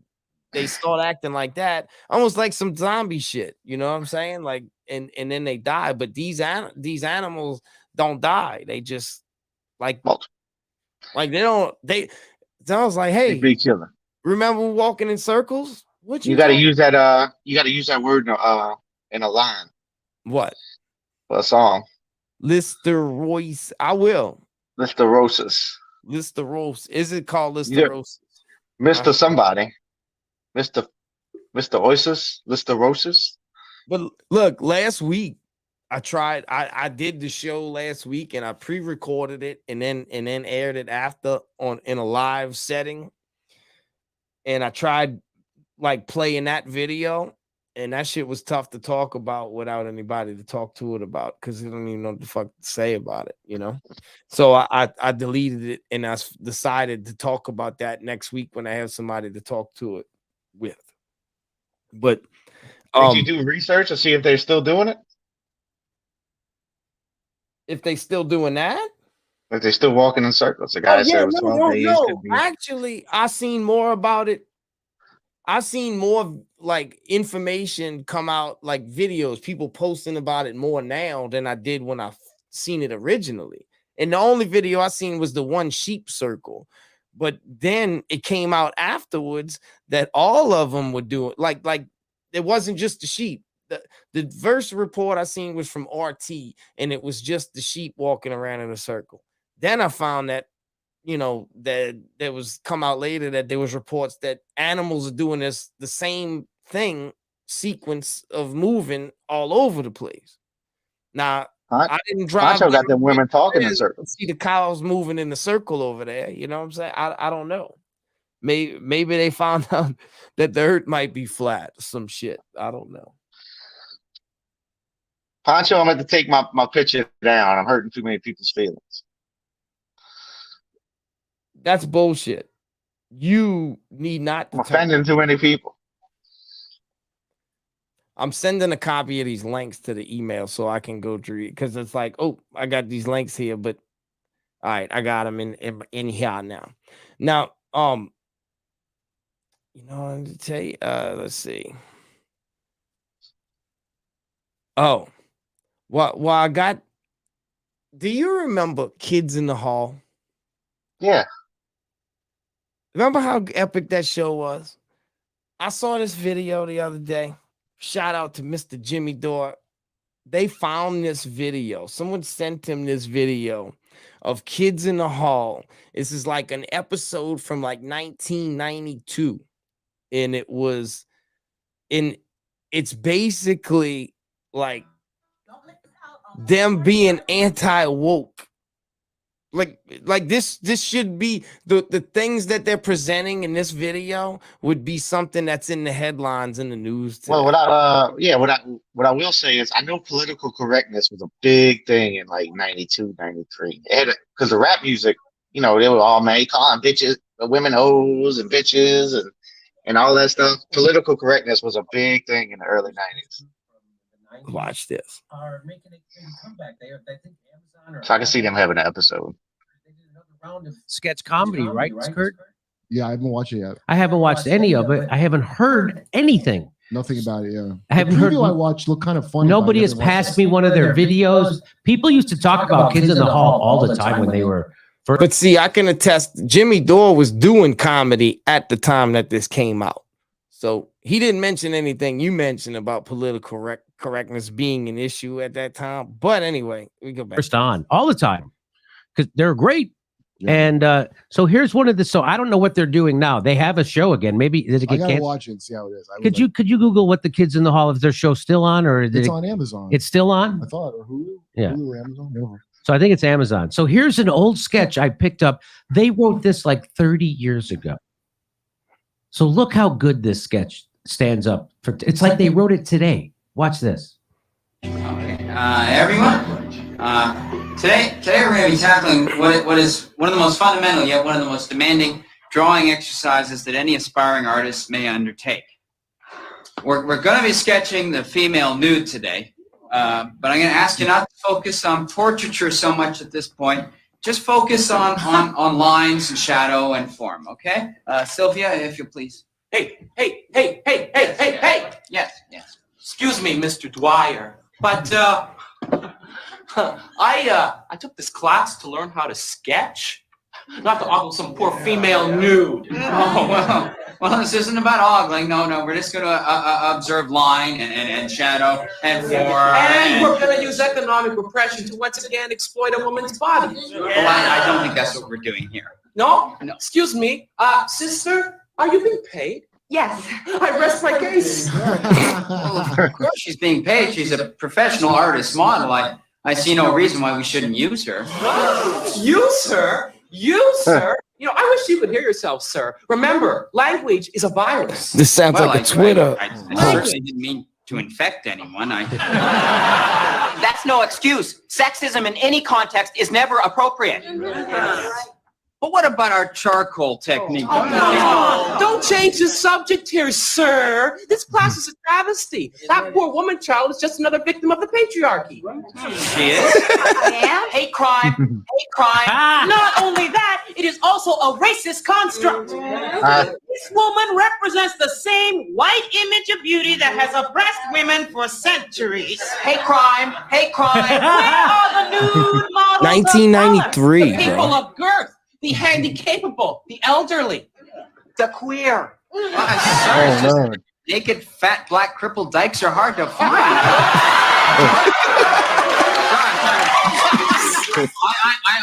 they start acting like that, almost like some zombie shit. You know what I'm saying? Like and then they die. But these animals don't die. They just like Multiple. they don't they. So I was like, They hey, be killing. remember walking in circles? What You you got to talking- use that. You got to use that word in a line what? for a song. Listerosis. I will. Listerosis. Listerosis. Is it called Yeah. listerosis? Mr. Somebody. Mr. Oasis. Listerosis. But look, last week I did the show last week and I pre-recorded it and then aired it after in a live setting. And I tried like playing that video, and that shit was tough to talk about without anybody to talk to it about because they don't even know what the fuck to say about it, you know. So I deleted it and decided to talk about that next week when I have somebody to talk to it with. But Did you do research to see if they're still doing it? if they still doing that, If they're still walking in circles? The guy said it was 12 days. Could be. Actually, I seen more about it. I seen more like information come out, like videos, people posting about it more now than I did when I seen it originally. And the only video I seen was the one sheep circle. But then it came out afterwards that all of them were doing like it wasn't just the sheep. The first report I seen was from RT, and it was just the sheep walking around in a circle. Then I found that, that there was come out later that there was reports that animals are doing the same thing, sequence of moving all over the place. Now, I didn't drive. Pancho got them women talking in circles. See the cows moving in the circle over there. You know what I'm saying? I don't know. Maybe they found out that the earth might be flat. Some shit. I don't know. Pancho, I'm going to take my picture down. I'm hurting too many people's feelings. That's bullshit. You need not. I'm offending too many people. I'm sending a copy of these links to the email so I can go through it, because it's like, oh, I got these links here, but all right, I got them in here now. Now, let me tell you, let's see. Oh, well, I got. Do you remember Kids in the Hall? Yeah. Remember how epic that show was? I saw this video the other day. Shout out to Mr. Jimmy Dore. They found this video. Someone sent him this video of Kids in the Hall. This is like an episode from like 1992. And it's basically like them being anti-woke. Like this should be the things that they're presenting in this video would be something that's in the headlines in the news today. Well, what I will say is I know political correctness was a big thing in like 92, 93. Because the rap music, they were all calling bitches, women hoes and bitches and all that stuff. Political correctness was a big thing in the early 90s. Watch this. Are making a comeback. I think Amazon So I can see them having an episode. Sketch comedy, right, Kurt? Yeah, I haven't watched it yet. I haven't watched any of it. I haven't heard anything. Nothing about it. Yeah, I haven't the heard. preview I watched looked kind of funny. Nobody has passed me one of their videos. People used to talk about Kids in the Hall all the time when they were. But see, I can attest. Jimmy Dore was doing comedy at the time that this came out, so he didn't mention anything you mentioned about political correctness being an issue at that time. But anyway, we go back. First on all the time because they're great. Yeah. And so here's one of the. So I don't know what they're doing now. They have a show again. Maybe did it I get gotta canceled? watch it and see how it is. Could you Google what the Kids in the Hall? Is their show still on, or It's on Amazon. It's still on. I thought, or Hulu. Yeah. Hulu or Amazon. Whatever. So I think it's Amazon. So here's an old sketch I picked up. They wrote this like 30 years ago. So look how good this sketch stands up for. It's like they wrote it today. Watch this. Okay, everyone. Today we're going to be tackling what is one of the most fundamental yet one of the most demanding drawing exercises that any aspiring artist may undertake. We're going to be sketching the female nude today, but I'm going to ask you not to focus on portraiture so much at this point. Just focus on lines and shadow and form. Okay, Sylvia, if you please. Hey. Yes. Excuse me, Mr. Dwyer, but I took this class to learn how to sketch, not to ogle some poor female nude. Oh, well, this isn't about ogling. No, we're just going to observe line and shadow and form. And we're going to use economic repression to once again exploit a woman's body. Well, I don't think that's what we're doing here. No? Excuse me, sister, are you being paid? Yes. I rest my case. Well, of course she's being paid. She's a professional artist model. I see no reason why we shouldn't use her. Use her? Use her? I wish you could hear yourself, sir. Remember, language is a virus. This sounds like a Twitter. I certainly didn't mean to infect anyone. That's no excuse. Sexism in any context is never appropriate. But what about our charcoal technique? Don't change the subject here, sir. This class is a travesty. That poor woman child is just another victim of the patriarchy. She is? Yeah? Hate crime. Hate crime. Not only that, it is also a racist construct. This woman represents the same white image of beauty that has oppressed women for centuries. Hate crime. Hate crime. Where are the nude models 1993, of color? The people bro. of girth. the handicapable, the elderly, the queer. I'm sorry, Oh, no. naked, fat, black, crippled dykes are hard to find.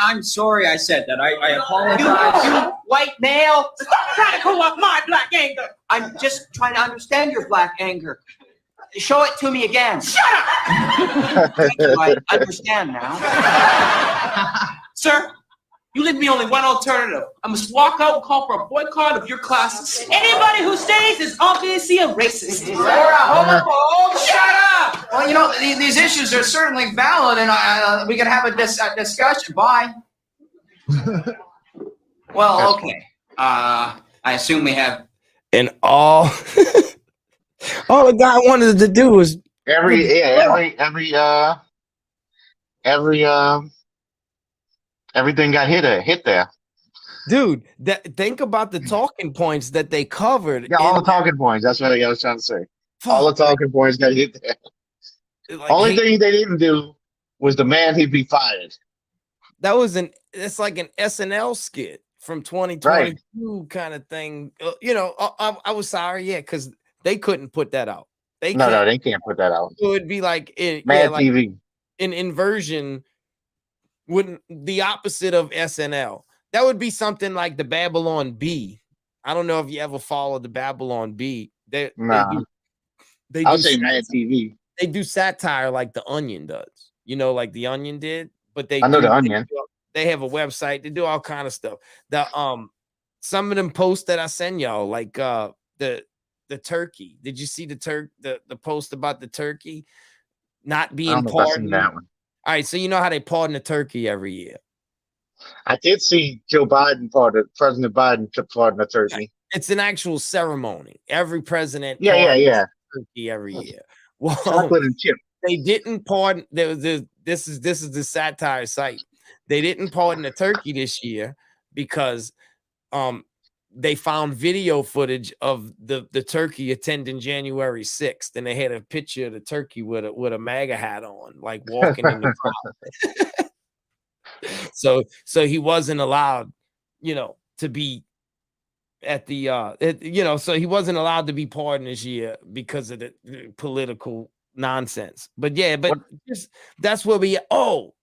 I'm sorry I said that. I apologize. You white male, stop trying to cool off my black anger. I'm just trying to understand your black anger. Show it to me again. Shut up! I understand now. Sir, you leave me only one alternative. I must walk out and call for a boycott of your classes. Anybody who stays is obviously a racist. Or a homophobe. Shut up! Well, you know, these issues are certainly valid, and we can have a discussion. Bye. Well, okay. I assume we have. And all the guy wanted to do was everything got hit there. dude. Think about the talking points that they covered. Yeah, all the talking points. That's what I was trying to say. All the talking points got hit there. like, Only thing they didn't do was demand he'd be fired. that was it's like an SNL skit from 2022 kind of thing. I was sorry, yeah, because they couldn't put that out. They can't put that out. So it'd be like Mad TV. An inversion, wouldn't the opposite of SNL. That would be something like the Babylon Bee. I don't know if you ever followed the Babylon Bee. They I'll say Mad TV. They do satire like the Onion does. Like the Onion did, but I know the Onion. They have a website. They do all kind of stuff. Some of them posts that I send y'all, like the turkey. Did you see the post about the turkey not being pardoned? That one. All right, so you know how they pardon a turkey every year. I did see President Biden to pardon a turkey. It's an actual ceremony. Every president Yeah. turkey every year. Well, Chocolate and chip. they didn't pardon. This is the satire site. They didn't pardon the turkey this year because they found video footage of the turkey attending January 6th, and they had a picture of the turkey with a MAGA hat on, like walking in the crowd. So he wasn't allowed, to be at the so he wasn't allowed to be pardoned this year because of the political nonsense. But yeah, that's where we. Oh,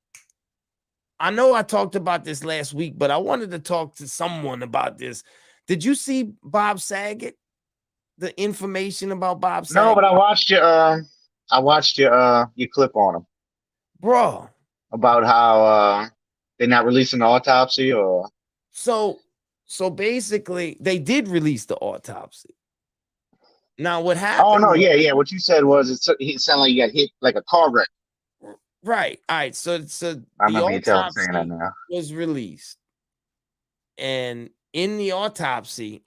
I know I talked about this last week, but I wanted to talk to someone about this. Did you see Bob Saget? The information about Bob Saget? No, but I watched your clip on him, bro. About how they're not releasing the autopsy, or so basically they did release the autopsy. Now what happened? Oh no, yeah. What you said was it sounded like you got hit like a car wreck. Right. All right. So the autopsy was released, and in the autopsy,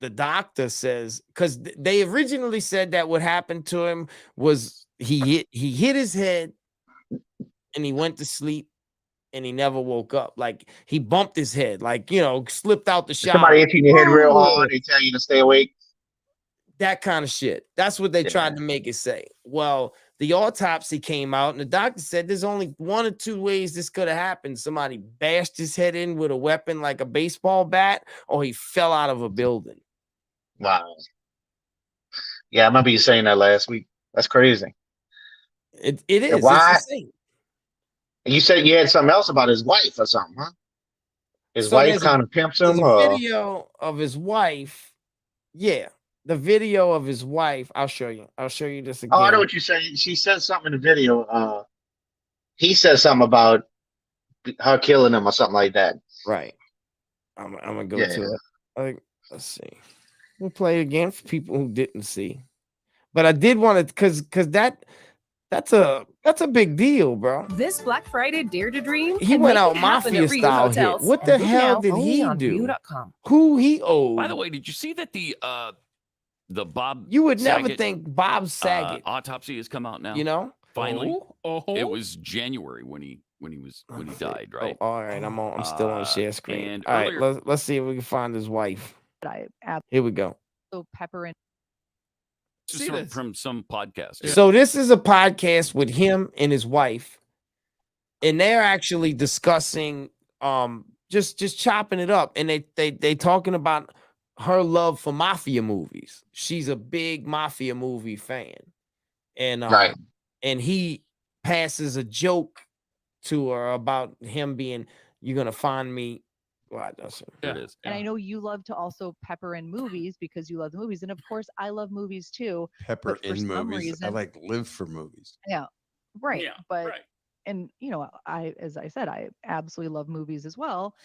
the doctor says, because they originally said that what happened to him was he hit his head, and he went to sleep, and he never woke up. Like he bumped his head, like slipped out the shower. Somebody hitting your head real hard. They tell you to stay awake. That kind of shit. That's what they tried to make it say. Well, the autopsy came out, and the doctor said there's only one or two ways this could have happened. Somebody bashed his head in with a weapon like a baseball bat, or he fell out of a building. Wow. Yeah, I remember you saying that last week. That's crazy. It is. Why? It's insane. You said you had something else about his wife or something, huh? His wife kind of pimps him. There's a video of his wife. Yeah. The video of his wife, I'll show you this again. Oh, I know what you're saying. She says something in the video. He says something about her killing him or something like that. Right. I'm gonna go to it. Let's see. We'll play it again for people who didn't see. But I did want to, because that's a big deal, bro. This Black Friday, Dare to Dream. He went out mafia style here. What the hell did he do? Who he owed? By the way, did you see that the Bob? You would never think Bob Saget autopsy has come out now. Finally, it was January when he died, right? Oh, all right, I'm still on share screen. All right, let's see if we can find his wife. Here we go. Pepper and from some podcast. Yeah. So this is a podcast with him and his wife, and they're actually discussing just chopping it up, and they talking about her love for mafia movies. She's a big mafia movie fan, and Right. and he passes a joke to her about him being, "You're gonna find me." Well, that's There it is. And I know you love to also pepper in movies because you love the movies. And of course, I love movies too. Pepper But for in some movies. I reason- like live for movies. Yeah. Right. Yeah, But, right. and you know, as I said, I absolutely love movies as well.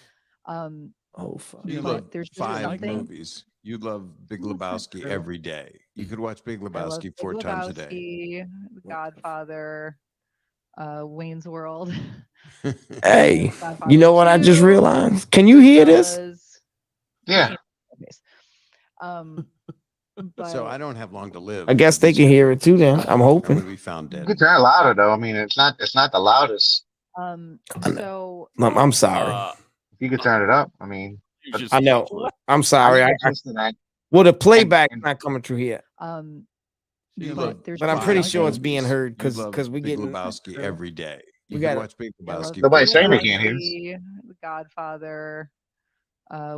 Oh fuck. You But love there's just 5 something- movies. You love Big Well, that's not Lebowski true. every day. You could watch Big I love Lebowski Big 4 times a day. Lebowski, The Godfather, Wayne's World. Hey, Godfather you know what I just 2, realized? Can you hear this? Goodfellas. Yeah. But So I don't have long to live. I guess they can hear it too. Then I'm I'm hoping. going to be found You dead. could turn it louder though. I mean, it's not the loudest. so I'm sorry. If you could turn it up, I mean, You just I know. canceled it. I'm sorry. I'm interested in that. Well, the playback's and- not coming through here, You but love there's but I'm just pretty five sure it's something- being movies. heard You love because we Big getting. Lebowski True. every day. You We can gotta- watch Big I love Lebowski. Nobody's 4 saying they times a can't hear us. Lebowski, The Godfather,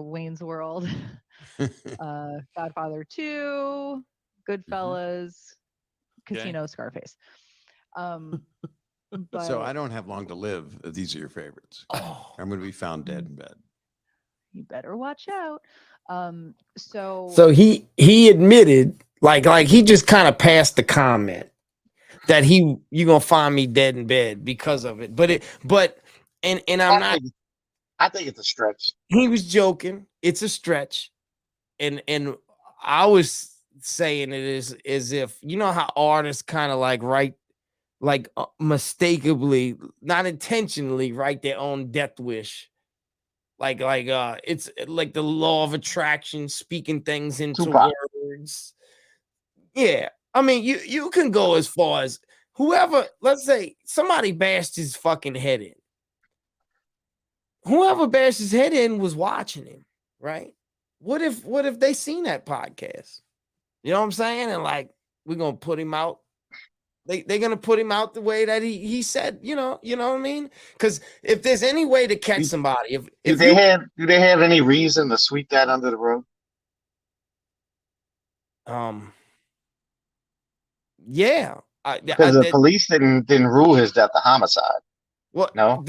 Wayne's World, day. Godfather 2, Goodfellas, Casino, Scarface. But So I don't have long to live. These are your favorites. Oh, I'm going to be found dead in bed. you better watch out. So so he admitted, like he just kind of passed the comment that you gonna find me dead in bed because of it. But I'm not. I think it's a stretch. He was joking. It's a stretch, and I was saying it is as if, you know how artists kind of like write, like mistakenly, not intentionally, write their own death wish. Like it's like the law of attraction, speaking things into Tupac. words. Yeah, I mean, you can go as far as whoever. Let's say somebody bashed his fucking head in. Whoever bashed his head in was watching him, right? What if they seen that podcast? You know what I'm saying? And like, we're gonna put him out. They're gonna put him out the way that he said, you know what I mean? Because if there's any way to catch somebody, Do if they you, have any reason to sweep that under the rug? yeah, Because the police didn't rule his death a homicide. well, No?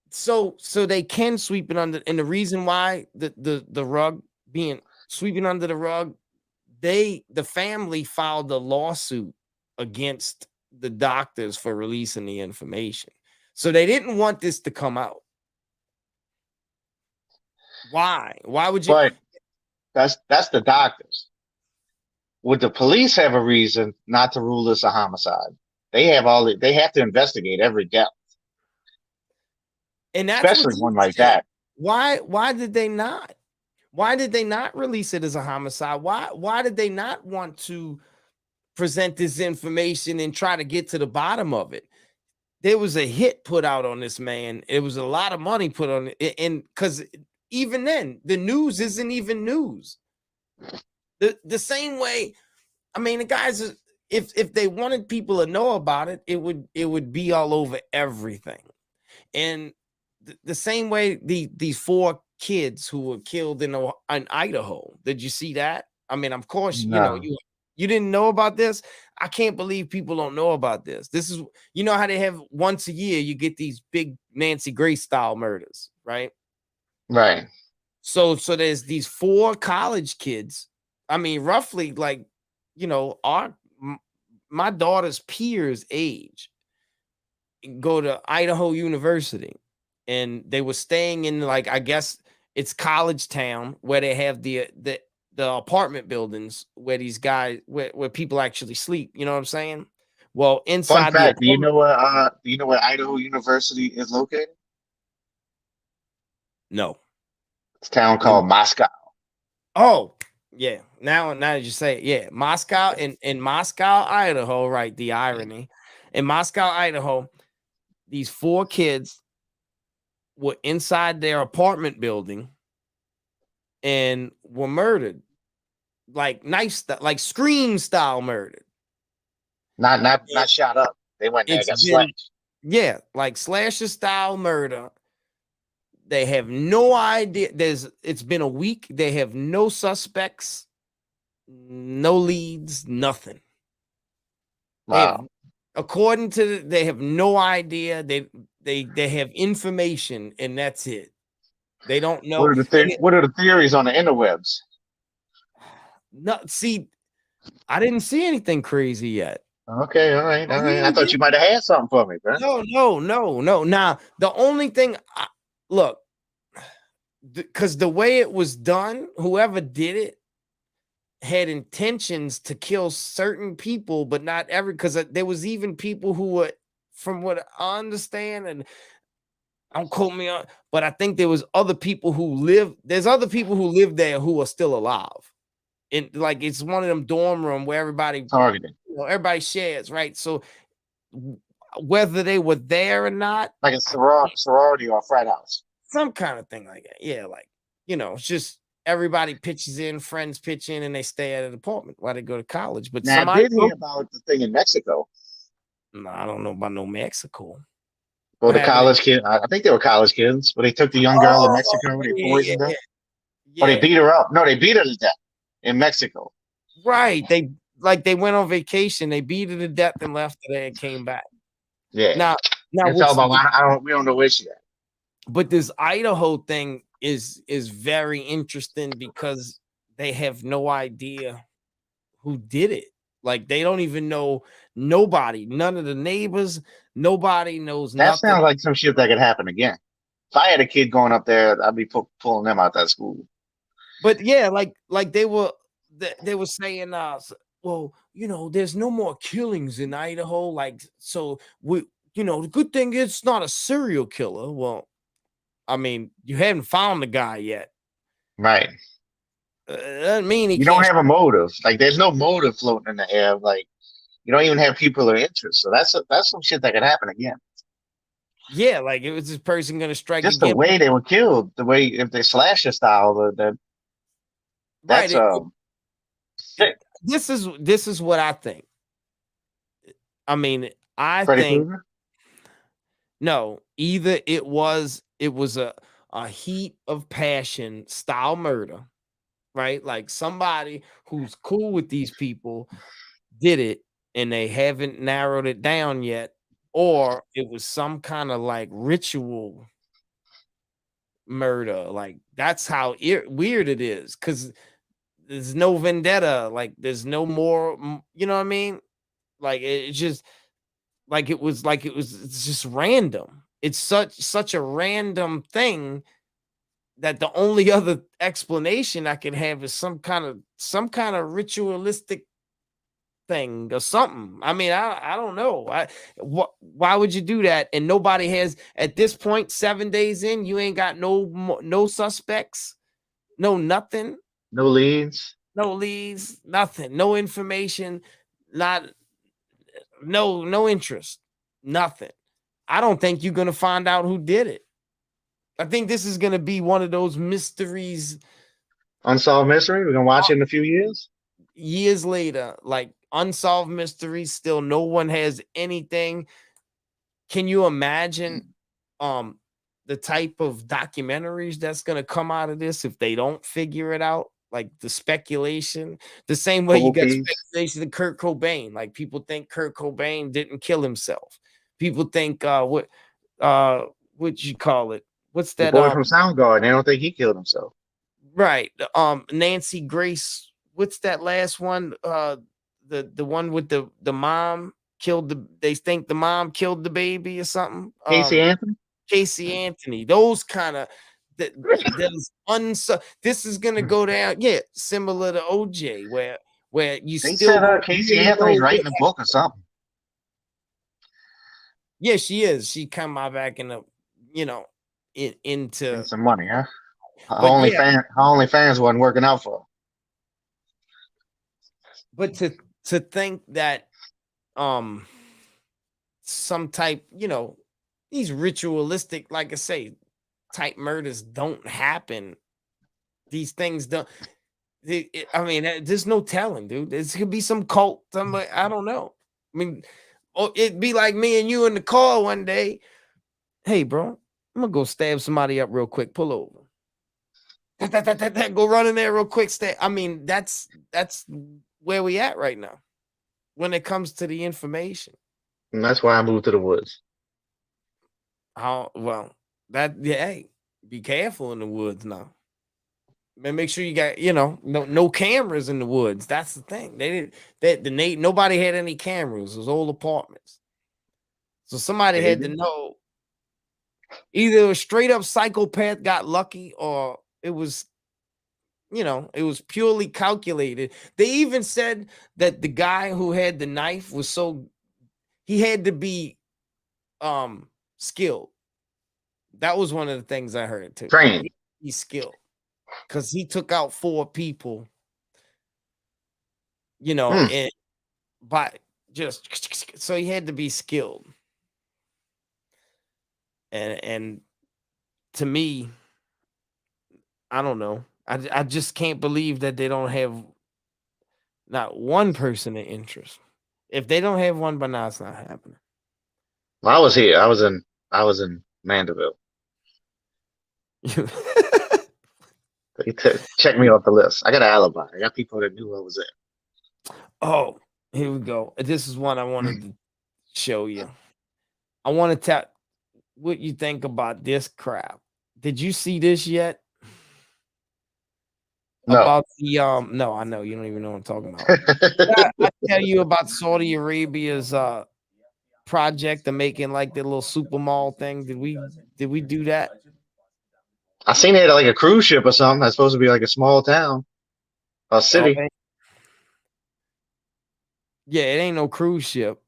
so they can sweep it under, and the reason why the rug being sweeping under the rug, the family filed a lawsuit against the doctors for releasing the information. So they didn't want this to come out. Why? Why would you? But that's the doctors. Would the police have a reason not to rule this a homicide? They have to investigate every death, And that's especially what one he like said. that. Why did they not? Why did they not release it as a homicide? Why did they not want to present this information and try to get to the bottom of it? There was a hit put out on this man. It was a lot of money put on it, and because even then, the news isn't even news. The same way, I mean, the guys, if they wanted people to know about it, it would be all over everything. And the same way, these 4 kids who were killed in Idaho. Did you see that? I mean, of course, No. you didn't know about this. I can't believe people don't know about this. This is, you know how they have once a year, you get these big Nancy Grace style murders, right? Right. So there's these 4 college kids. I mean, roughly like, my daughter's peers' age go to Idaho University, and they were staying in, like, I guess it's college town where they have the apartment buildings where these guys where people actually sleep. You know what I'm saying? Well, inside Fun fact, do you know where Idaho University is located? No. It's a town called Moscow. Oh, yeah. Now that you say it, yeah. Moscow, in Moscow, Idaho, right? The irony. In Moscow, Idaho, these 4 kids were inside their apartment building and were murdered. Like like Scream style murdered. Not shot up. They went there and got slashed. Yeah, like slasher style murder. They have no idea. It's been a week. They have no suspects, no leads, nothing. Wow. According to they have no idea. They have information, and that's it. They don't know. What are the theories on the interwebs? No, see, I didn't see anything crazy yet. Okay, all right. I thought you might have had something for me, bro. No. Now, the only thing, look, because the way it was done, whoever did it had intentions to kill certain people, but not every. Because there was even people who were, from what I understand, and don't quote me on, but I think there was other people who live. There's other people who live there who are still alive. And like it's one of them dorm room where everybody targeted. Everybody shares, right? So whether they were there or not, like a sorority or a frat house, some kind of thing like that. Yeah, like it's just everybody pitches in, friends pitch in, and they stay at an apartment while they go to college. But now, I did hear about the thing in Mexico. No, I don't know about no Mexico. Well, the college kid, I think they were college kids, but they took the young girl in Mexico, they poisoned her. Or they beat her up. No, they beat her to death in Mexico. Right. They went on vacation, they beat her to death and left her there and came back. Yeah. Now we don't know where she at. But this Idaho thing is very interesting because they have no idea who did it. Like they don't even know nobody, none of the neighbors, nobody knows that nothing. Sounds like some shit that could happen again. If I had a kid going up there, I'd be pulling them out that school. But yeah, like they were saying, well, there's no more killings in Idaho. Like, so the good thing is it's not a serial killer. Well, I mean, you haven't found the guy yet. Right. Doesn't mean you don't have a motive. Like, there's no motive floating in the air. Like, you don't even have people of interest. So that's some shit that could happen again. Yeah, like it was this person going to strike just again. The way they were killed, the way if they slasher style, that's sick. This is what I think. I mean, I Freddy think Krueger? No, either it was a heat of passion style murder, right? Like somebody who's cool with these people did it and they haven't narrowed it down yet, or it was some kind of like ritual murder. Like that's how weird it is, because there's no vendetta, like there's no more, you know what I mean? Like it's just it's just random. It's such a random thing that the only other explanation I can have is some kind of ritualistic thing or something. I mean, I don't know. Why would you do that? And nobody has, at this point, 7 days in, you ain't got no suspects, no nothing, no leads, nothing, no information, no interest, nothing. I don't think you're gonna find out who did it. I think this is gonna be one of those mysteries, unsolved mystery. We're gonna watch it in a few years later, like unsolved mysteries. Still, no one has anything. Can you imagine the type of documentaries that's gonna come out of this if they don't figure it out? Like the speculation, the same way you got speculation of Kurt Cobain. Like people think Kurt Cobain didn't kill himself. People think what you call it? What's that? The boy from Soundgarden. They don't think he killed himself. Right. Nancy Grace. What's that last one? The one with the mom killed they think the mom killed the baby or something. Casey Anthony. Casey Anthony. Those kind of this is gonna go down, similar to OJ, where you they still said Casey Anthony's writing a book or something. Yeah, she is. She come out back in the into some money, huh? Her only fans wasn't working out for her. But to think that some type, these ritualistic, like I say, type murders don't happen. These things don't. I mean, there's no telling, dude. This could be some cult. I don't know. I mean, it'd be like me and you in the car one day. Hey, bro, I'm gonna go stab somebody up real quick. Pull over. Go run in there real quick. I mean, that's where we at right now when it comes to the information. And that's why I moved to the woods. Well, hey, be careful in the woods now. Man, make sure you got, no cameras in the woods. That's the thing. Nobody had any cameras. It was old apartments. So somebody had to know. Either a straight up psychopath got lucky, or it was, it was purely calculated. They even said that the guy who had the knife was he had to be skilled. That was one of the things I heard too. Trained. He's skilled because he took out 4 people. And so he had to be skilled. And to me, I don't know. I just can't believe that they don't have not one person in interest. If they don't have one by now, it's not happening. Well, I was here. I was in Mandeville. Check me off the list. I got an alibi. I got people that knew I was there. Oh, here we go. This is one I wanted to show you. I want to tell what you think about this crap. Did you see this yet? No. About the no, I know you don't even know what I'm talking about. I tell you about Saudi Arabia's project of making like the little super mall thing. Did we do that? I seen it like a cruise ship or something. That's supposed to be like a small town, a city. Okay. Yeah, it ain't no cruise ship.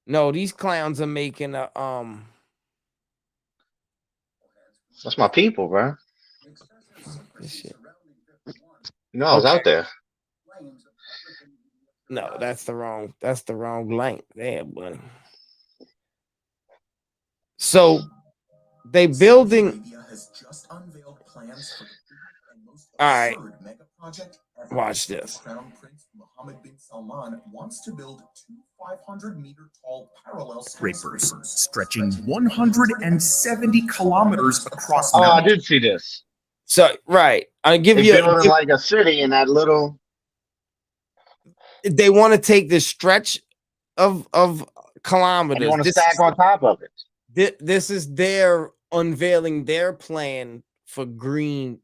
No, these clowns are making a That's my people, bro. this shit. I was out there. No, that's the wrong link there, buddy. So they building. All right, watch this. Crown Prince Mohammed bin Salman wants to build 2 500-meter tall parallel skyscrapers stretching 170 kilometers across. Oh, I did see this. So right, I give you building like a city in that little. They want to take this stretch of kilometers. And you want to stack on top of it. This is their unveiling their plan for the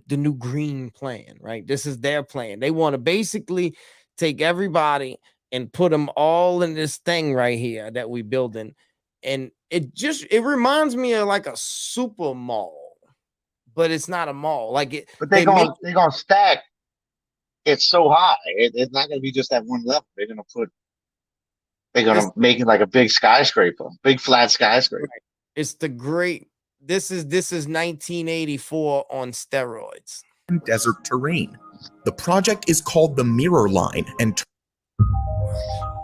new green plan, right? This is their plan. They want to basically take everybody and put them all in this thing right here that we building. And it reminds me of like a super mall, but it's not a mall. Like it, but they're gonna stack it so high. It's not gonna be just at one level. They're gonna make it like a big skyscraper, big flat skyscraper. Right. It's the great. This is 1984 on steroids. Desert terrain. The project is called the Mirror Line, and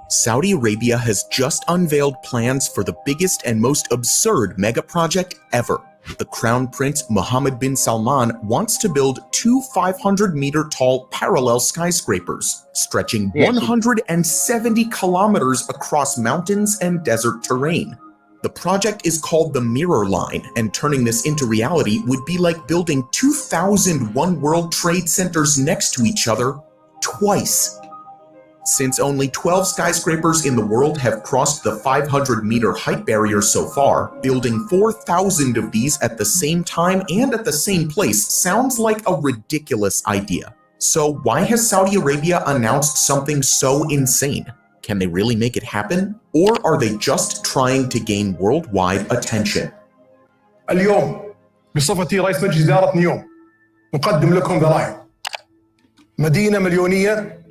Saudi Arabia has just unveiled plans for the biggest and most absurd mega project ever. The Crown Prince Mohammed bin Salman wants to build 2 500-meter tall parallel skyscrapers, stretching 170 kilometers across mountains and desert terrain. The project is called the Mirror Line, and turning this into reality would be like building 2,001 World Trade Centers next to each other twice. Since only 12 skyscrapers in the world have crossed the 500-meter height barrier so far, building 4,000 of these at the same time and at the same place sounds like a ridiculous idea. So why has Saudi Arabia announced something so insane? Can they really make it happen? Or are they just trying to gain worldwide attention? اليوم بصفتي رئيس مجلس إدارة نيوم نقدم لكم ذرائع مدينة مليونية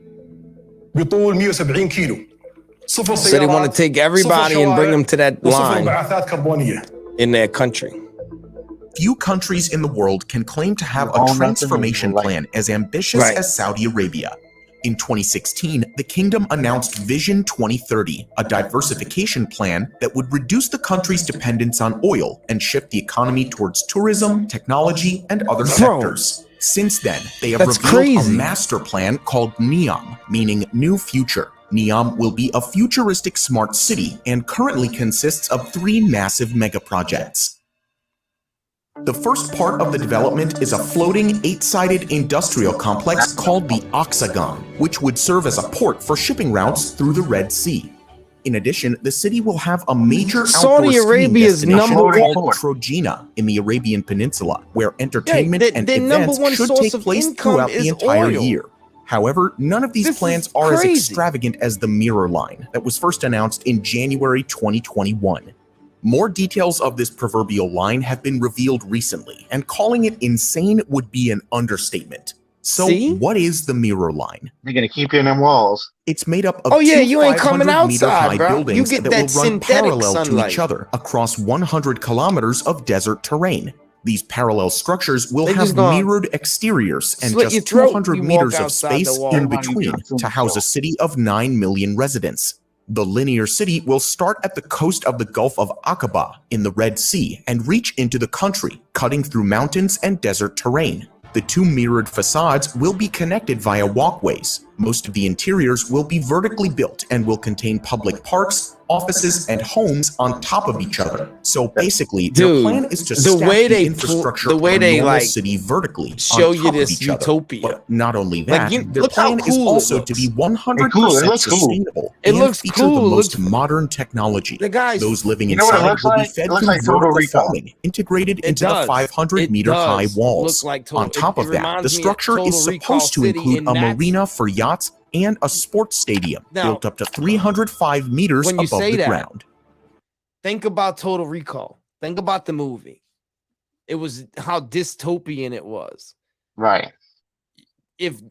بطول 170 كيلو. So they want to take everybody and bring them to that line in their country. Few countries in the world can claim to have a transformation plan as ambitious as Saudi Arabia. In 2016, the kingdom announced Vision 2030, a diversification plan that would reduce the country's dependence on oil and shift the economy towards tourism, technology, and other sectors. Since then, they have revealed a master plan called NEOM, meaning New Future. Neom will be a futuristic smart city and currently consists of 3 massive mega projects. The first part of the development is a floating 8-sided industrial complex called the Oxagon, which would serve as a port for shipping routes through the Red Sea. In addition, the city will have a major Saudi outdoor skiing Arabia's destination number called one- Trojena in the Arabian Peninsula, where entertainment their and number events one should source take of place income throughout the is entire oil. year. However, none of these This plans is are as crazy. extravagant as the Mirror Line that was first announced in January 2021. More details of this proverbial line have been revealed recently, and calling it insane would be an understatement. So, what is the Mirror Line? They're gonna keep you in them walls. It's made up of Oh, yeah, two you ain't coming 500-meter outside, high bro. You buildings get that that will run synthetic parallel to sunlight. each other across 100 kilometers of desert terrain. These parallel structures will They have just gonna mirrored exteriors and slit your just throat 200 when you walk meters of outside the space wall. in Everybody between got food to house a city of 9 million residents. The linear city will start at the coast of the Gulf of Aqaba in the Red Sea and reach into the country, cutting through mountains and desert terrain. The 2 mirrored facades will be connected via walkways. Most of the interiors will be vertically built and will contain public parks, offices, and homes on top of each other. So basically, their Dude, plan is to the stack way the they infrastructure the way of a they, normal like, city vertically show on you top of this each other. utopia. But not only Like, that, you- their look how plan is cool it also looks. to be 100% It looks cool. sustainable It and looks feature cool. the It most looks- modern technology. The guys, Those living You know what it inside looks will be like? fed It looks through like Total vertical Recall. farming integrated It into the does. 500-meter high It does walls. look like Total- On top it of that, reminds the me of structure is Total Recall supposed to City, include and a that's- marina for yachts and a sports stadium Now, built up to 305 meters when you above say the that, ground. think about Total Recall. Think about the movie. It was how dystopian it was. Right. If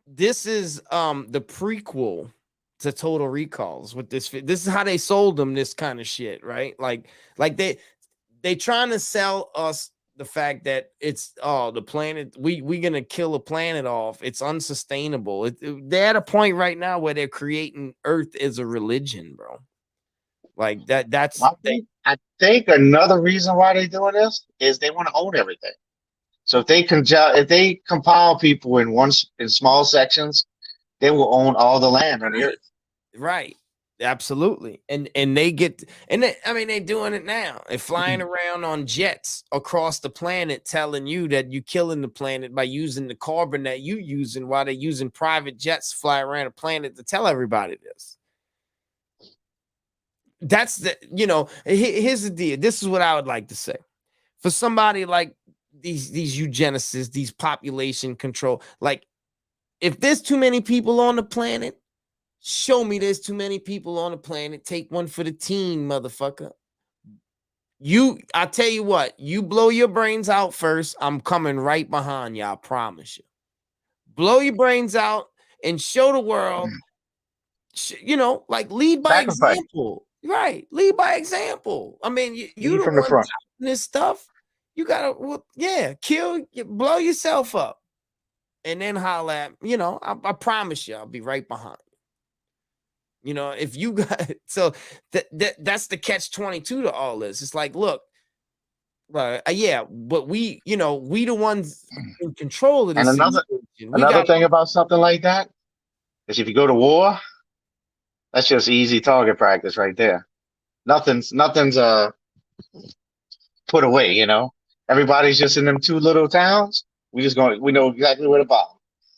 this is the prequel to Total Recalls with this is how they sold them this kind of shit, right? Like they trying to sell us the fact that it's the planet we gonna kill a planet off. It's unsustainable. They're at a point right now where they're creating Earth as a religion, bro. Like that's I think another reason why they're doing this is they want to own everything. So if they compile people in small sections, they will own all the land on the earth. right. Absolutely. And they get they're doing it now. They're flying around on jets across the planet telling you that you're killing the planet by using the carbon that you using while they're using private jets to fly around the planet to tell everybody this. That's here's the deal. This is what I would like to say. For somebody like these eugenicists, these population control, like if there's too many people on the planet, show me there's too many people on the planet. Take one for the team, motherfucker. I tell you what, you blow your brains out first. I'm coming right behind you. I promise you. Blow your brains out and show the world, like lead by Sacrifice. example. Right. Lead by example. I mean, you the from the one front. doing this stuff. You gotta, blow yourself up. And then holler at, I promise you, I'll be right behind you. If you got so that's the catch-22 to all this. It's like, look, but we the ones in control of this. And another thing about something like that is if you go to war, that's just easy target practice right there. Nothing's put away, Everybody's just in them 2 little towns. We know exactly where to bomb.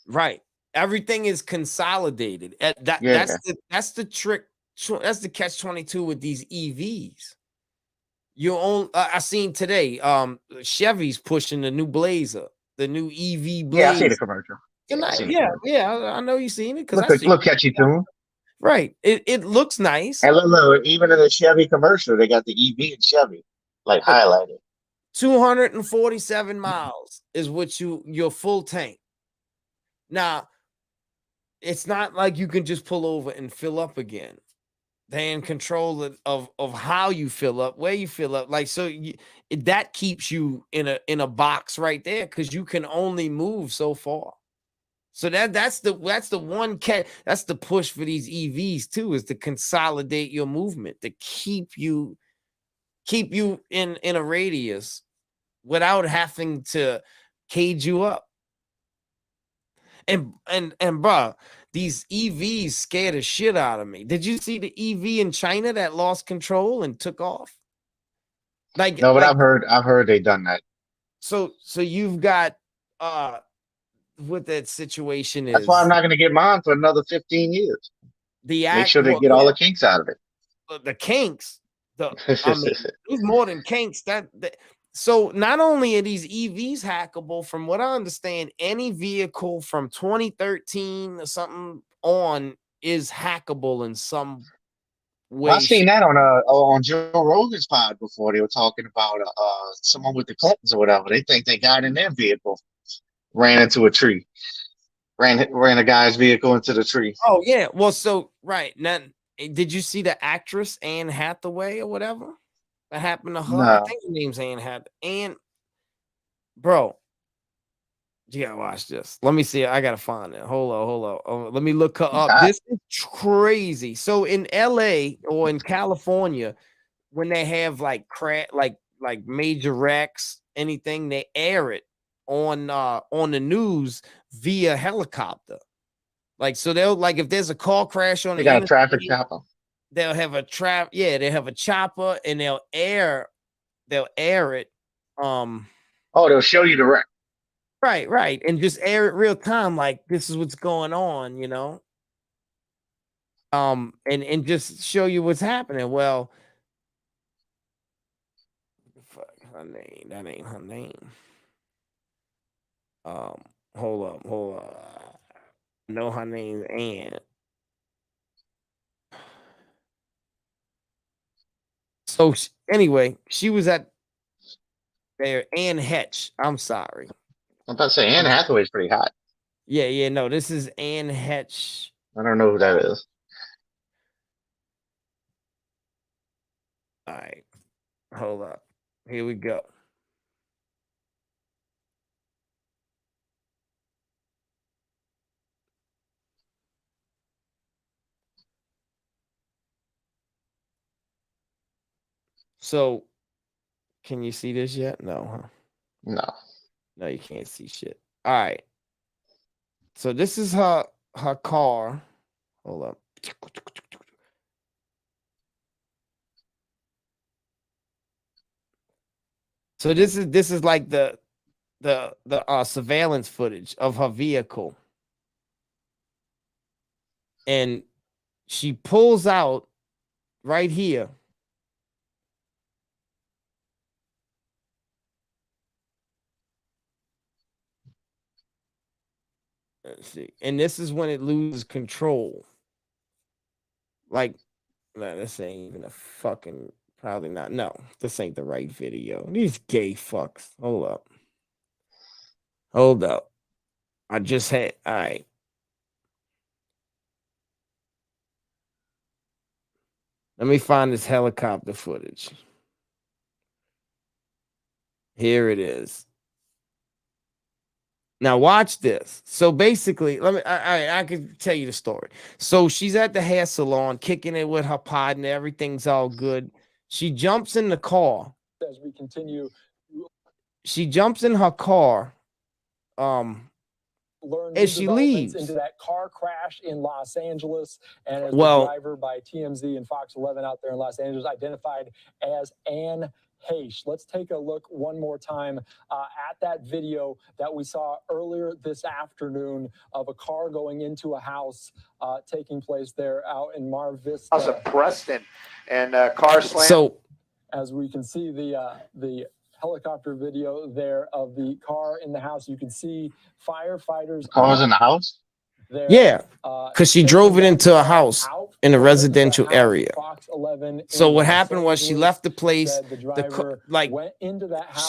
Right. Everything is consolidated. That's the trick. That's the catch-22 with these EVs. I seen today, Chevy's pushing the new Blazer, the new EV Blazer. Yeah, I see the commercial. I know you seen it because Look catchy tune. Right. It looks nice. And look, even in the Chevy commercial, they got the EV in Chevy highlighted. 247 miles is what your full tank. Now, it's not like you can just pull over and fill up again. They in control of how you fill up, where you fill up. Like, so that keeps you in a box right there because you can only move so far. So that's the one that's the push for these EVs too, is to consolidate your movement, to keep you in a radius without having to cage you up. And bro, these EVs scare the shit out of me. Did you see the EV in China that lost control and took off? Like, No, but like I've heard they done that. so you've got what that situation That's is. why I'm not gonna get mine for another 15 years. Make sure they get all the kinks out of it. The kinks. I mean, there's more than kinks. So not only are these EVs hackable, from what I understand, any vehicle from 2013 or something on is hackable in some way. Well, I seen that on Joe Rogan's pod before. They were talking about someone with the Clintons or whatever. They think they got in their vehicle, ran into a tree, ran a guy's vehicle into the tree. Oh yeah, well, so right now, did you see the actress Anne Hathaway or whatever that happened to her? No. I think her name's Anne Hathaway. And bro, you gotta watch this. Let me see. I gotta find it. Hold on. Oh, let me look her up. This is crazy. So in LA or in California, when they have like like major wrecks, anything, they air it on the news via helicopter. Like, so they'll, like, if there's a car crash on They the got a traffic chopper. they'll have a they have a chopper and they'll air it. Oh, they'll show you the wreck. Right. And just air it real time, like this is what's going on, you know. And just show you what's happening. Well, fuck her name. That ain't her name. Hold up. I know her name's Ann. So anyway, she was at there. Anne Hetch. I'm sorry. I'm about to say Anne Hathaway's pretty hot. Yeah. No, this is Anne Hetch. I don't know who that is. All right, hold up. Here we go. So, can you see this yet? No, huh? No, you can't see shit. All right. So this is her car. Hold up. So this is like the surveillance footage of her vehicle, and she pulls out right here. Let's see. And this is when it loses control. Like, no, this ain't even a fucking, probably not. No, this ain't the right video. These gay fucks. Hold up. I just had, all right. Let me find this helicopter footage. Here it is. Now watch this. So basically, I can tell you the story. So she's at the hair salon, kicking it with her partner. Everything's all good. She jumps in the car. As we continue, she jumps in her car. As she leaves into that car crash in Los Angeles, and as the driver by TMZ and Fox 11 out there in Los Angeles identified as Anne Heche. Let's take a look one more time at that video that we saw earlier this afternoon of a car going into a house taking place there out in Mar Vista. House of Preston, and car slam. So, as we can see the helicopter video there of the car in the house, you can see firefighters. Cars in the house? There, yeah, because she drove it into a house in a residential area. So what happened was she left the place.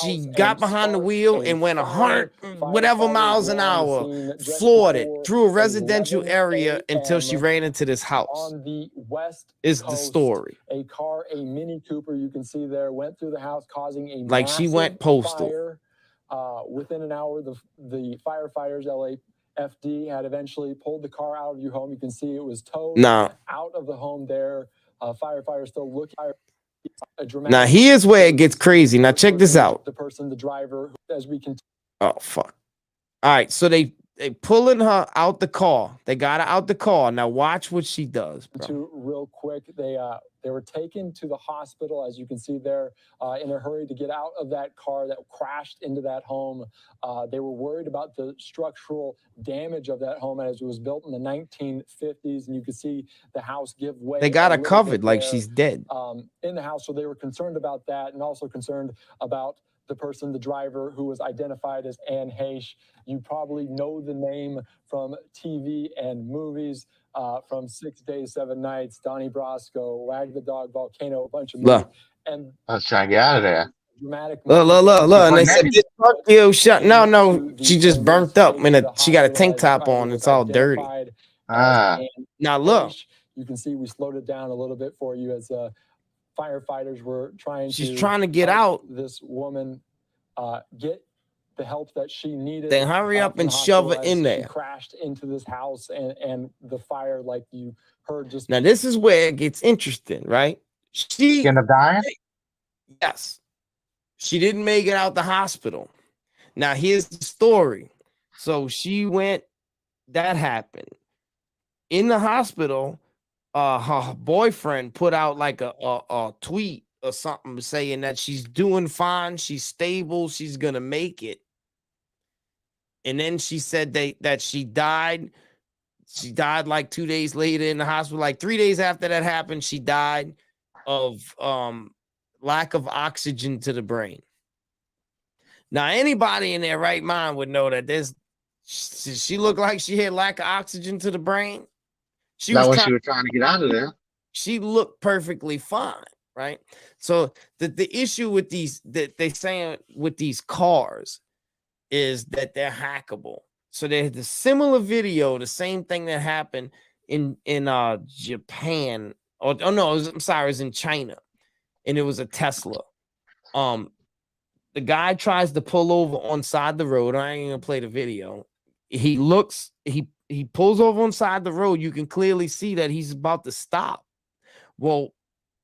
She got behind the wheel and went 100 whatever miles an hour, floored it through a residential area until she ran into this house. On the west is the story. A car, a Mini Cooper, you can see there, went through the house, causing a like she went postal. Fire. Within an hour, the firefighters, LAFD, had eventually pulled the car out of your home. You can see it was towed out of the home there. Firefighters still looking. Now here's where it gets crazy. Now check this out. The driver, as we can. Oh fuck! All right, so they They pulling her out the car. They got her out the car. Now watch what she does, bro. Real quick, they were taken to the hospital, as you can see there, in a hurry to get out of that car that crashed into that home. They were worried about the structural damage of that home as it was built in the 1950s, and you can see the house give way. They got her covered like she's dead. In the house, so they were concerned about that, and also concerned about the driver, who was identified as Ann Heche. You probably know the name from TV and movies, from 6 Days, 7 Nights, Donnie Brasco, Wag the Dog, Volcano, a bunch of movies. And I was trying to get out of there. dramatic. Look. And they said, fuck you, shut. No, she just burnt up. And she got a tank top on. It's all dirty. Now look. You can see we slowed it down a little bit for you as firefighters were trying She's trying to get out. This woman get the help that she needed. Then hurry up and shove her in there. She crashed into this house, and the fire, like you heard just now. This is where it gets interesting, right? She end up dying. Yes, she didn't make it out the hospital. Now here's the story. So she went. That happened in the hospital. Her boyfriend put out like a tweet or something saying that she's doing fine, she's stable, she's gonna make it. And then she said that she died. She died like 2 days later in the hospital. Like 3 days after that happened, she died of lack of oxygen to the brain. Now, anybody in their right mind would know that she looked like she had lack of oxygen to the brain. She was trying to get out of there. She looked perfectly fine, right? So the issue with these that they saying with these cars is that they're hackable. So there's the similar video, the same thing that happened in Japan. Oh no, I'm sorry, it was in China, and it was a Tesla. The guy tries to pull over on side the road. I ain't gonna play the video. He pulls over on side the road. You can clearly see that he's about to stop. Well,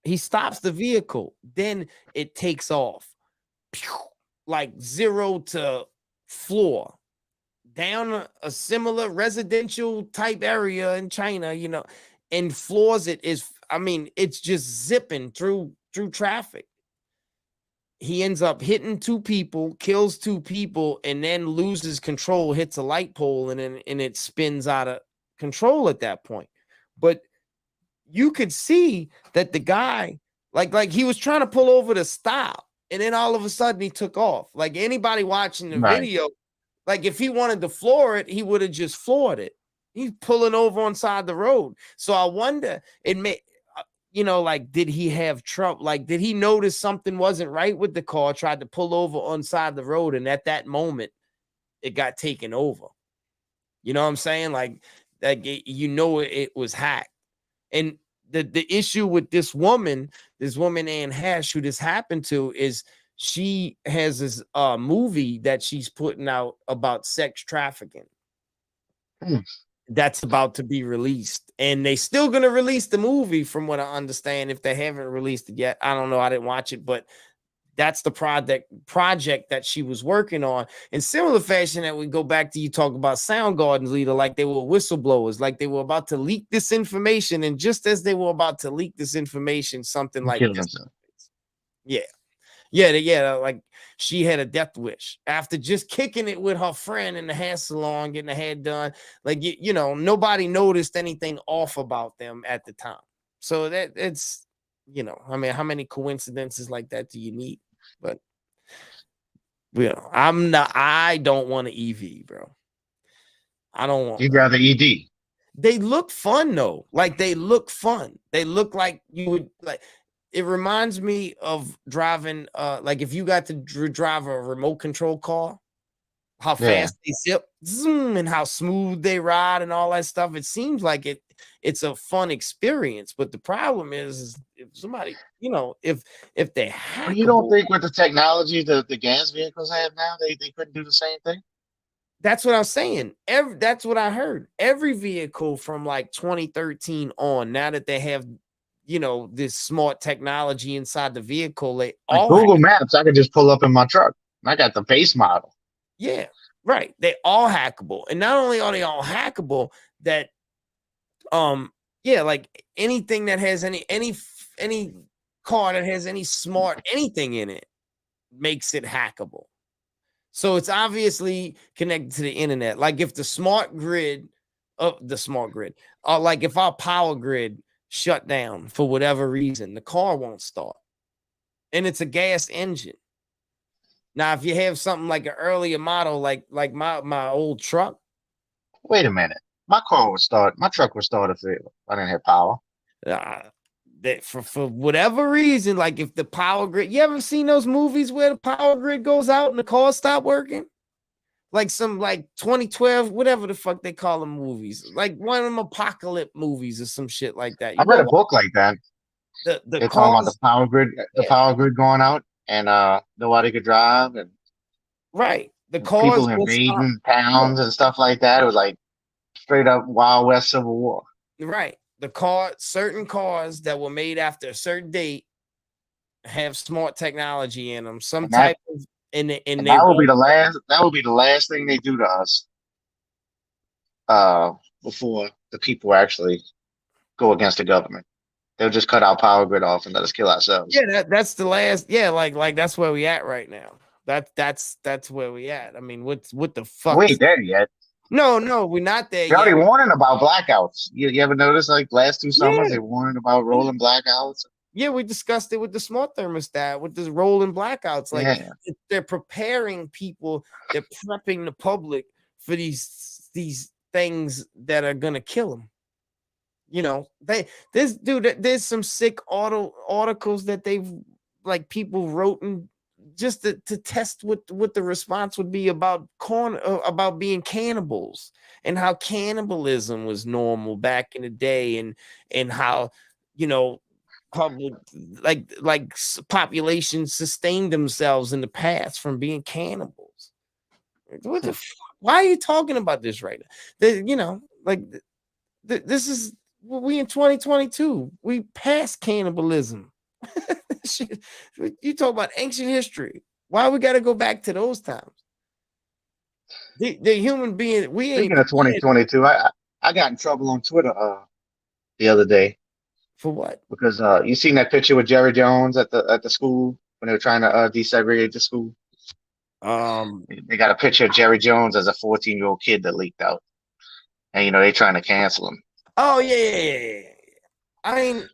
he stops the vehicle. Then it takes off. Like 0 to floor. Down a similar residential type area in China, you know, and floors it is, I mean, it's just zipping through traffic. He ends up hitting 2 people, kills 2 people, and then loses control, hits a light pole, and it spins out of control at that point. But you could see that the guy, like he was trying to pull over to stop, and then all of a sudden he took off. Like anybody watching the video, like if he wanted to floor it, he would have just floored it. He's pulling over on side the road. So I wonder, you know, like, did he have trouble? Like, did he notice something wasn't right with the car, tried to pull over on side the road, and at that moment, it got taken over? You know what I'm saying? Like, you know, it was hacked. And the issue with this woman Ann Heche, who this happened to, is she has this movie that she's putting out about sex trafficking. That's about to be released, and they still gonna release the movie, from what I understand. If they haven't released it yet, I don't know. I didn't watch it, but that's the project that she was working on. In similar fashion, that we go back to you talk about Soundgarden's leader, like they were whistleblowers, like they were about to leak this information, and just as they were about to leak this information, something like this. Yeah, like she had a death wish after just kicking it with her friend in the hair salon, getting the hair done. Like, you know, nobody noticed anything off about them at the time. So it's, you know, I mean, how many coincidences like that do you need? But, you know, I don't want an EV, bro. I don't want. You'd rather ED. They look fun though. Like they look fun. They look like you would like. It reminds me of driving, like if you got to drive a remote control car, how fast they zip, zoom, and how smooth they ride and all that stuff. It seems like it's a fun experience. But the problem is if somebody, you know, if they hack, you don't think with the technology the gas vehicles have now, they couldn't do the same thing? That's what I'm saying. That's what I heard. Every vehicle from like 2013 on, now that they have, you know, this smart technology inside the vehicle, they like Google Maps, I could just pull up in my truck. I got the base model. Yeah. Right. They all hackable. And not only are they all hackable, that yeah, like anything that has any car that has any smart anything in it makes it hackable. So it's obviously connected to the internet. Like if the smart grid, like if our power grid shut down for whatever reason, the car won't start. And it's a gas engine. Now, if you have something like an earlier model, like my old truck. Wait a minute. My car would start. My truck would start if I didn't have power. That for whatever reason, like if the power grid, you ever seen those movies where the power grid goes out and the cars stop working? Like some like 2012, whatever the fuck they call them movies, like one of them apocalypse movies or some shit like that. I read a book like that. The talking about the power grid going out and nobody could drive and right. The cars people invading towns and stuff like that. It was like straight up Wild West Civil War. Right. Certain cars that were made after a certain date have smart technology in them. That will be the last thing they do to us. Before the people actually go against the government. They'll just cut our power grid off and let us kill ourselves. Yeah, that's the last. Yeah, like that's where we at right now. That's where we at. I mean, what the fuck? We ain't there yet. No, we're not there They're yet. already warning about blackouts. You ever notice like last 2 summers they warned about rolling blackouts? Yeah, we discussed it with the smart thermostat, with this rolling blackouts. Like they're preparing people, they're prepping the public for these things that are gonna kill them. You know, there's some sick articles that they've like people wrote and just to test what the response would be about being cannibals and how cannibalism was normal back in the day and how, you know, public like populations sustained themselves in the past from being cannibals. What the why are you talking about this right now? You know, like this is we in 2022. We passed cannibalism. Shit. You talk about ancient history. Why we got to go back to those times? The human being. We Speaking of 2022, I got in trouble on Twitter the other day. For what? Because you seen that picture with Jerry Jones at the school when they were trying to desegregate the school. They got a picture of Jerry Jones as a 14-year-old kid that leaked out, and you know they trying to cancel him. Oh yeah. I mean,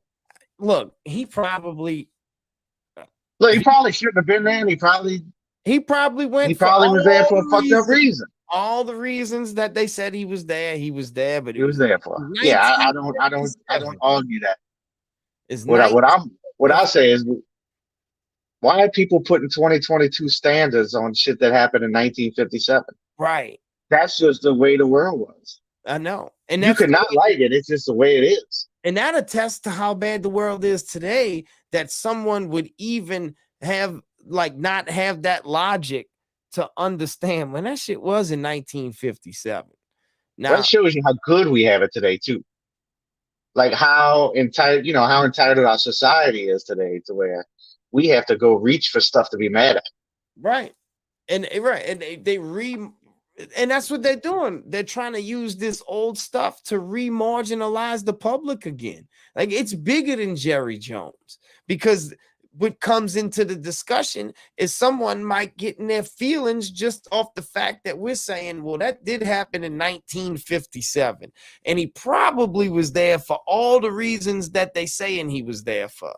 look, he probably shouldn't have been there. And he probably went. He probably was there for a fucked up reason. All the reasons that they said he was there, but he was there for. Yeah, I don't argue that. What I say is, why are people putting 2022 standards on shit that happened in 1957? Right. That's just the way the world was. I know. And you could not like it. It's just the way it is. And that attests to how bad the world is today, that someone would even have not have that logic to understand when that shit was in 1957. Now that shows you how good we have it today too. Like how entitled our society is today, to where we have to go reach for stuff to be mad at. Right. And and that's what they're doing. They're trying to use this old stuff to re-marginalize the public again. Like it's bigger than Jerry Jones, because what comes into the discussion is someone might get in their feelings just off the fact that we're saying, well, that did happen in 1957. And he probably was there for all the reasons that they saying he was there for.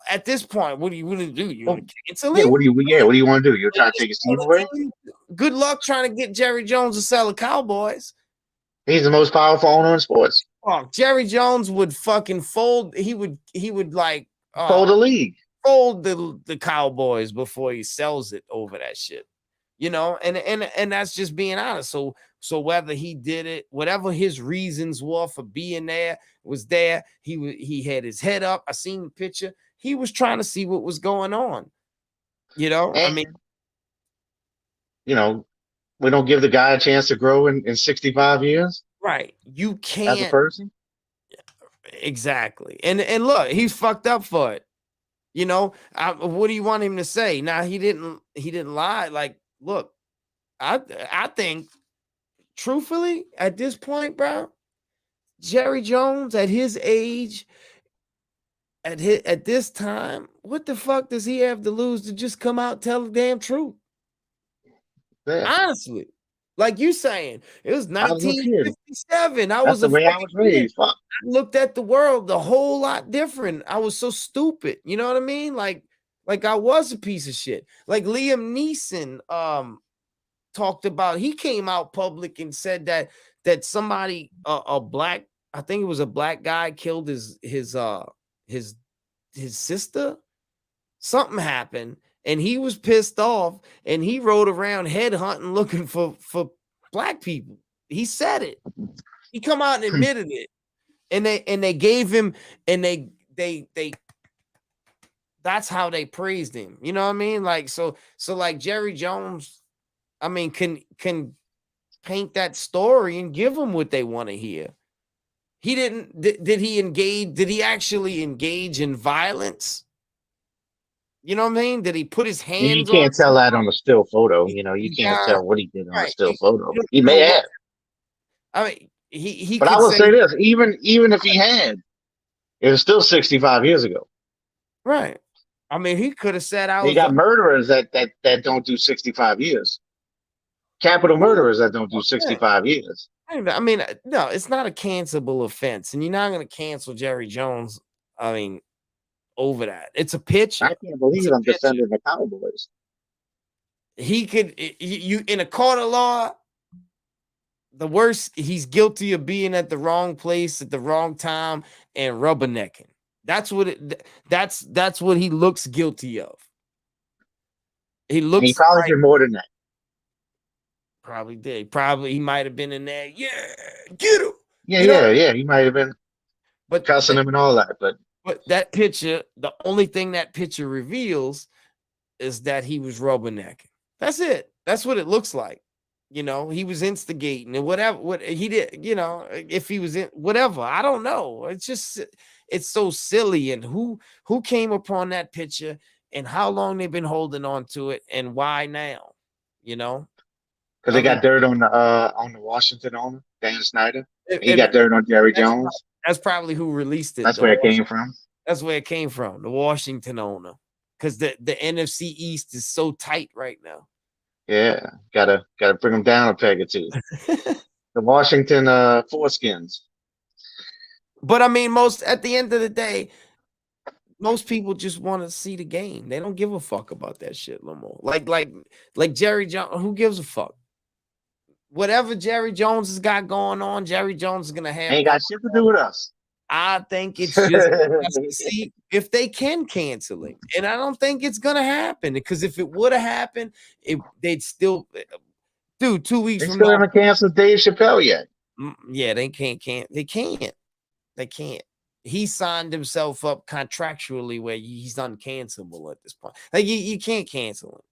At this point, what do you want to do? You want to cancel him? What do you want to do? You're trying to take his team away? Good luck trying to get Jerry Jones to sell the Cowboys. He's the most powerful owner in sports. Oh, Jerry Jones would fucking fold. He would like fold the league, fold the Cowboys before he sells it over that shit. You know, and that's just being honest. So whether he did it, whatever his reasons were for being there, was there. He had his head up. I seen the picture. He was trying to see what was going on. You know, we don't give the guy a chance to grow in 65 years. Right. You can't. As a person. Exactly. And look, he's fucked up for it. You know, what do you want him to say? Now he didn't lie. Like, look, I think truthfully at this point, bro, Jerry Jones at his age, at this time, what the fuck does he have to lose to just come out and tell the damn truth? Yeah. Honestly, like you saying, it was I was a kid. 1957. I That's was the a way I fucking was kid. raised. Fuck. I looked at the world a whole lot different. I was so stupid. You know what I mean? Like I was a piece of shit. Like Liam Neeson talked about, he came out public and said that somebody, a black, I think it was a black guy, killed his sister. Something happened and he was pissed off and he rode around headhunting looking for black people. He said it. He come out and admitted it. And they gave him, and they that's how they praised him. You know what I mean? Like, so like Jerry Jones, I mean, can paint that story and give them what they want to hear. He didn't. Did he engage? Did he actually engage in violence? You know what I mean? Did he put his hands? You can't tell that on a still photo. You know, you can't tell what he did on a still photo. He may have. I mean, he. But I will say this: even if he had, it was still 65 years ago. Right. I mean, he could have said, "I was." They got murderers that don't do 65 years. Capital murderers that don't do 65 years. I mean, no, it's not a cancelable offense, and you're not going to cancel Jerry Jones. I mean, over that, it's a pitch. I can't believe I'm defending the Cowboys. He could, you in a court of law. The worst, he's guilty of being at the wrong place at the wrong time and rubbernecking. That's what that's what he looks guilty of. He probably did more than that. Probably did. Probably he might have been in there. Yeah, get him. Yeah. He might have been cussing him and all that. But that picture, the only thing that picture reveals is that he was rubbernecking. That's it. That's what it looks like. You know, he was instigating and whatever. What he did, you know, if he was in whatever, I don't know. It's just, it's so silly. And who came upon that picture and how long they've been holding on to it and why now? You know, because they got dirt on the Washington owner, Dan Snyder. He got dirt on Jerry Jones. That's probably who released it. That's where it came from. That's where it came from, the Washington owner, because the NFC East is so tight right now. Yeah, gotta bring them down a peg or two. The Washington foreskins. But I mean, at the end of the day, most people just want to see the game. They don't give a fuck about that shit no more. Like Jerry Jones, who gives a fuck? Whatever Jerry Jones has got going on, Jerry Jones is gonna have. Ain't got shit to do with us. I think it's just to see if they can cancel it, and I don't think it's gonna happen, because if it would have happened, they'd still, dude. 2 weeks They from still now, haven't canceled Dave Chappelle yet. Yeah, they can't. They can't. He signed himself up contractually where he's uncancelable at this point. Like you can't cancel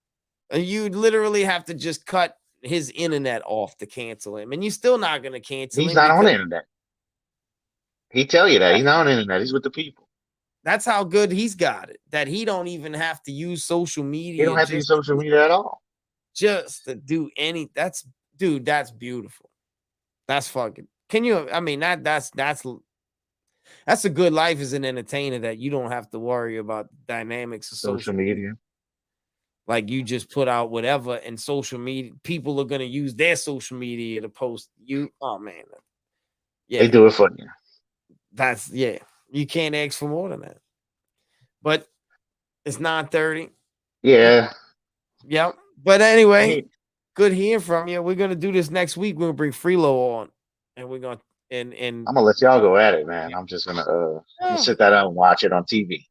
him. You literally have to just cut his internet off to cancel him, and you're still not gonna cancel him. He's not on the internet. He tell you that he's not on the internet. He's with the people. That's how good he's got it. That he don't even have to use social media. He don't have to use social media at all. Just to do any. That's beautiful. That's fucking. Can you? I mean, that's a good life as an entertainer, that you don't have to worry about dynamics of social media. Like you just put out whatever, and social media people are gonna use their social media to post you. Oh man, yeah, they do it for you. That's you can't ask for more than that. But it's 9:30. Yeah. Yep. But anyway, good hearing from you. We're gonna do this next week. We're gonna bring Freelo on, and we're gonna and I'm gonna let y'all go at it, man. I'm just gonna sit that out and watch it on TV.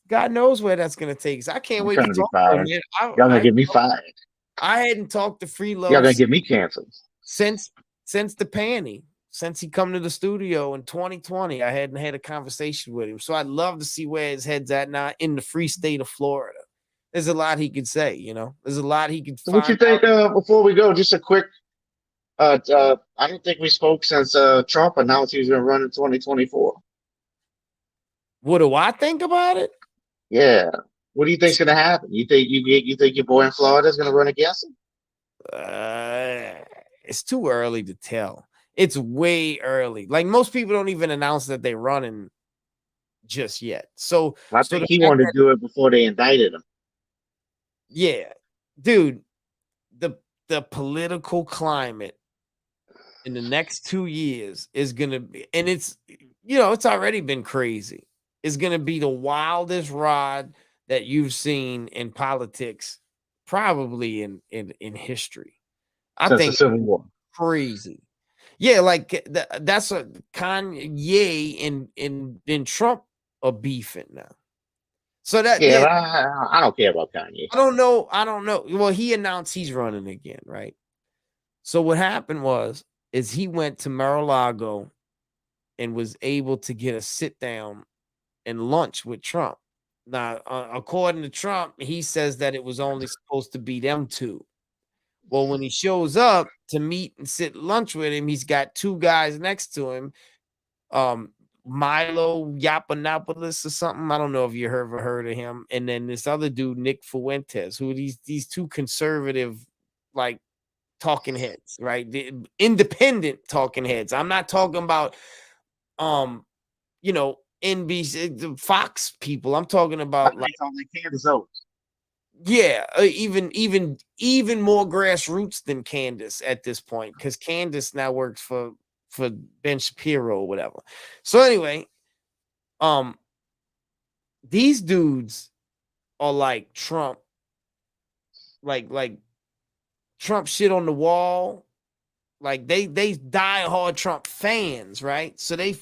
God knows where that's gonna take us. I can't wait to talk to him. Y'all gonna get me fired. I hadn't talked to Freelo. Y'all gonna get me canceled since the panty. Since he come to the studio in 2020, I hadn't had a conversation with him. So I'd love to see where his head's at now in the free state of Florida. There's a lot he could say, you know. There's a lot he could find. What you think, before we go, just a quick, I don't think we spoke since Trump announced he was going to run in 2024. What do I think about it? Yeah. What do you think's gonna happen? You think your boy in Florida is gonna run against him? It's too early to tell. It's way early. Like most people don't even announce that they're running just yet. So I so think the he fact wanted to that do it before they indicted him. yeah, dude, the political climate in the next 2 years is gonna be, and it's it's already been crazy. It's gonna be the wildest ride that you've seen in politics, probably in history. I Since the think Civil War. crazy. Yeah, like that's a Kanye and Trump are beefing now. So that Yeah, yeah, but I don't care about Kanye. I don't know. I don't know. Well, he announced he's running again, right? So what happened is he went to Mar-a-Lago and was able to get a sit down and lunch with Trump. Now, according to Trump, he says that it was only supposed to be them two. Well, when he shows up to meet and sit lunch with him, he's got two guys next to him, Milo Yiannopoulos or something. I don't know if you ever heard of him. And then this other dude, Nick Fuentes, who these two conservative, like talking heads, right? The independent talking heads. I'm not talking about NBC, the Fox people. I'm talking about like Candace Owens. yeah, even more grassroots than Candace at this point, because Candace now works for Ben Shapiro or whatever. So anyway, these dudes are like Trump, like Trump shit on the wall. Like they die hard Trump fans, right? So they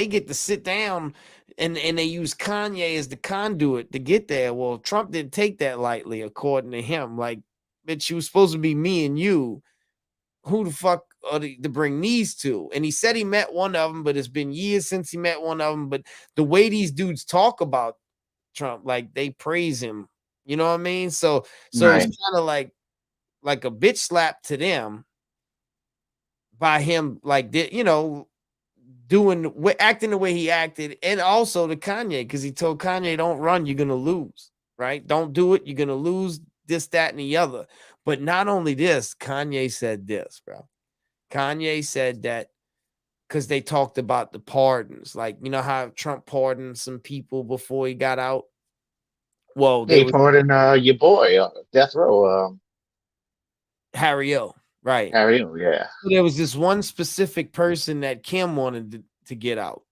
get to sit down and they use Kanye as the conduit to get there. Well, Trump didn't take that lightly, according to him. Like, bitch, you was supposed to be me and you. Who the fuck are to bring these two? And he said he met one of them, but it's been years since he met one of them. But the way these dudes talk about Trump, like they praise him. You know what I mean? So it's Right. kind of like a bitch slap to them by him, like acting the way he acted, and also to Kanye, because he told Kanye, "Don't run, you're gonna lose. Right? Don't do it, you're gonna lose." This, that, and the other. But not only this, Kanye said this, bro. Kanye said that because they talked about the pardons, like how Trump pardoned some people before he got out. Well, Hey, pardon your boy, Death Row, Harry O. Right. Harry O, yeah. There was this one specific person that Kim wanted to get out.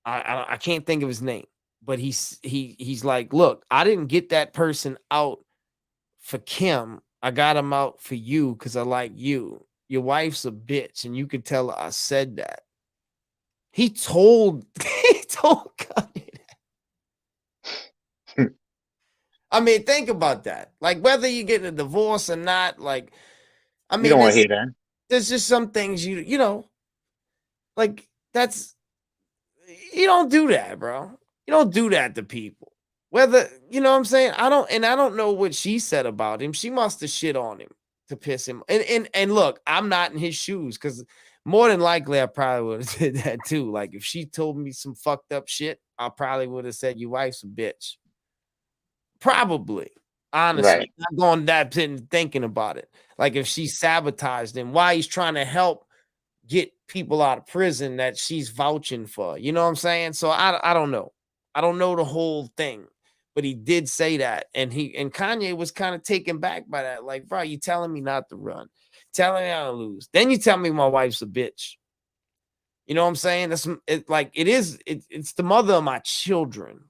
I can't think of his name, but he's like, look, I didn't get that person out for Kim. I got him out for you because I like you. Your wife's a bitch, and you could tell her I said that. He told Kanye that. I mean, think about that. Like, whether you get a divorce or not, like, I mean, You don't want to hear that. there's just some things like you don't do that, bro. You don't do that to people. Whether, you know what I'm saying? I don't know what she said about him. She must have shit on him to piss him. And look, I'm not in his shoes, because more than likely I probably would have did that too. Like if she told me some fucked up shit, I probably would have said, your wife's a bitch. Probably. Honestly, Right. not going that and thinking about it. Like if she sabotaged him, why he's trying to help get people out of prison that she's vouching for. You know what I'm saying? So I don't know. I don't know the whole thing, but he did say that. And Kanye was kind of taken back by that. Like, bro, you telling me not to run, telling me I lose. Then you tell me my wife's a bitch. You know what I'm saying? It's the mother of my children.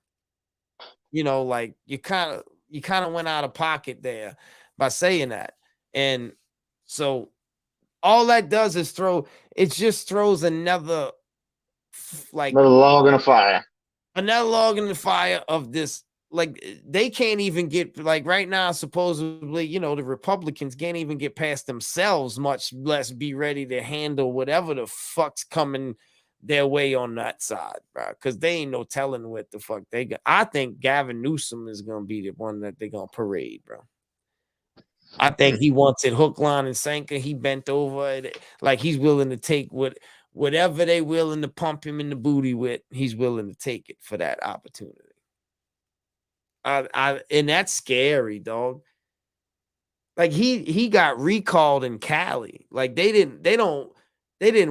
Like you kind of went out of pocket there by saying that. And so all that does is just throws another Another log in the fire. Another log in the fire of this. Like they can't even get, like right now, supposedly, the Republicans can't even get past themselves, much less be ready to handle whatever the fuck's coming their way on that side, bro. Because they ain't no telling what the fuck they got. I think Gavin Newsom is gonna be the one that they're gonna parade, bro. I think he wants it hook, line, and sinker. He bent over, like he's willing to take whatever they willing to pump him in the booty with. He's willing to take it for that opportunity. And that's scary, dog. Like he got recalled in Cali. Like they didn't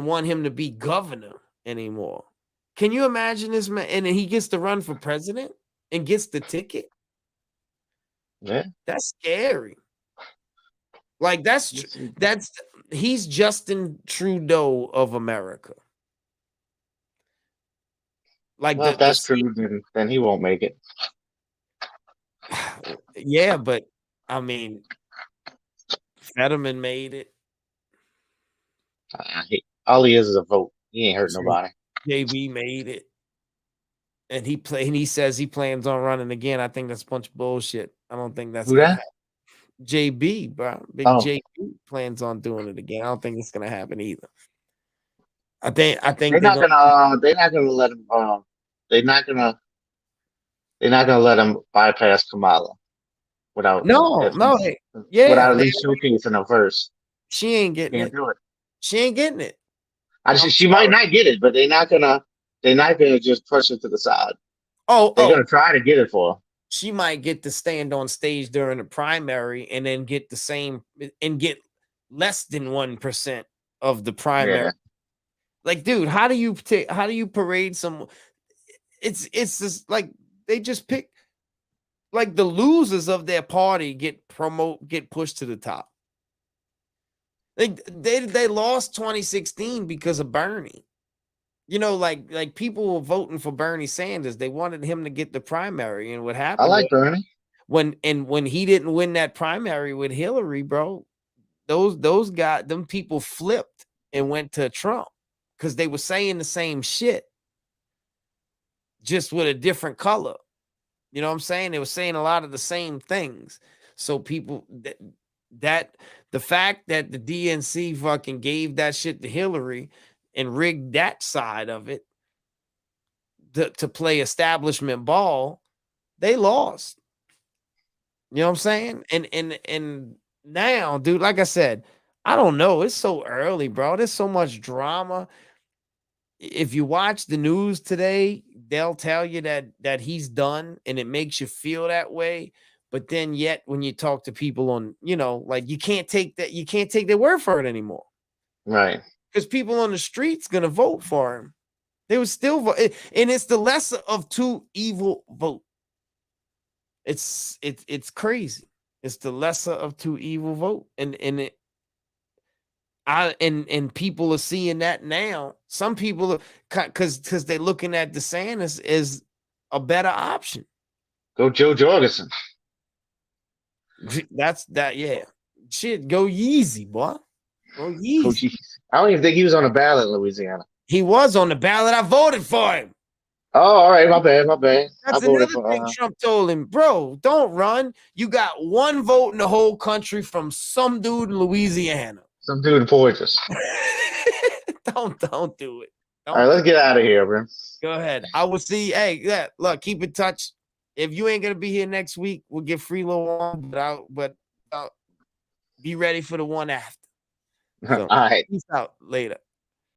want him to be governor anymore. Can you imagine this man? And then he gets to run for president and gets the ticket. Yeah, that's scary. Like he's Justin Trudeau of America. Like well, if that's true, then he won't make it. Yeah, but I mean, Fetterman made it. All he is a vote. He ain't hurt nobody. JB made it, and he says he plans on running again. I think that's a bunch of bullshit. I don't think that's Who gonna that? happen. JB, bro, big Oh. JB plans on doing it again. I don't think it's gonna happen either. I think They're not gonna let him. They're not gonna let him bypass Kamala without without at least showcasing her first. She ain't getting Can't it. do it. She ain't getting it. She might not get it, but they're not gonna just push it to the side. They're gonna try to get it for her. She might get to stand on stage during the primary and then get the same and get less than 1% of the primary. Yeah. Like, dude, how do you parade some? It's just like they just pick like the losers of their party get pushed to the top. They lost 2016 because of Bernie. You know, like people were voting for Bernie Sanders. They wanted him to get the primary, and what happened? I like Bernie. When he didn't win that primary with Hillary, bro, them people flipped and went to Trump because they were saying the same shit, just with a different color. You know what I'm saying? They were saying a lot of the same things. So people that the fact that the DNC fucking gave that shit to Hillary and rigged that side of it to play establishment ball, they lost. You know what I'm saying? And now, dude, like I said, I don't know. It's so early, bro. There's so much drama. If you watch the news today, they'll tell you that he's done, and it makes you feel that way. But then yet when you talk to people on, like you can't take their word for it anymore. Right. Because people on the streets gonna vote for him. They would still vote, and it's the lesser of two evil vote. It's crazy. It's the lesser of two evil vote, and people are seeing that now. Some people because they're looking at DeSantis as a better option. Go Joe Jorgensen. Yeah. Shit, go Yeezy, boy. Go Yeezy. I don't even think he was on the ballot in Louisiana. He was on the ballot. I voted for him. Oh, all right. My bad. That's another thing Trump told him, bro, don't run. You got one vote in the whole country from some dude in Louisiana. Some dude in Poitras. Don't do it. All right, let's get out of here, bro. Go ahead. I will see. Hey, yeah, look, keep in touch. If you ain't gonna be here next week, we'll get Freelo on, but be ready for the one after. So, all right. Peace out later.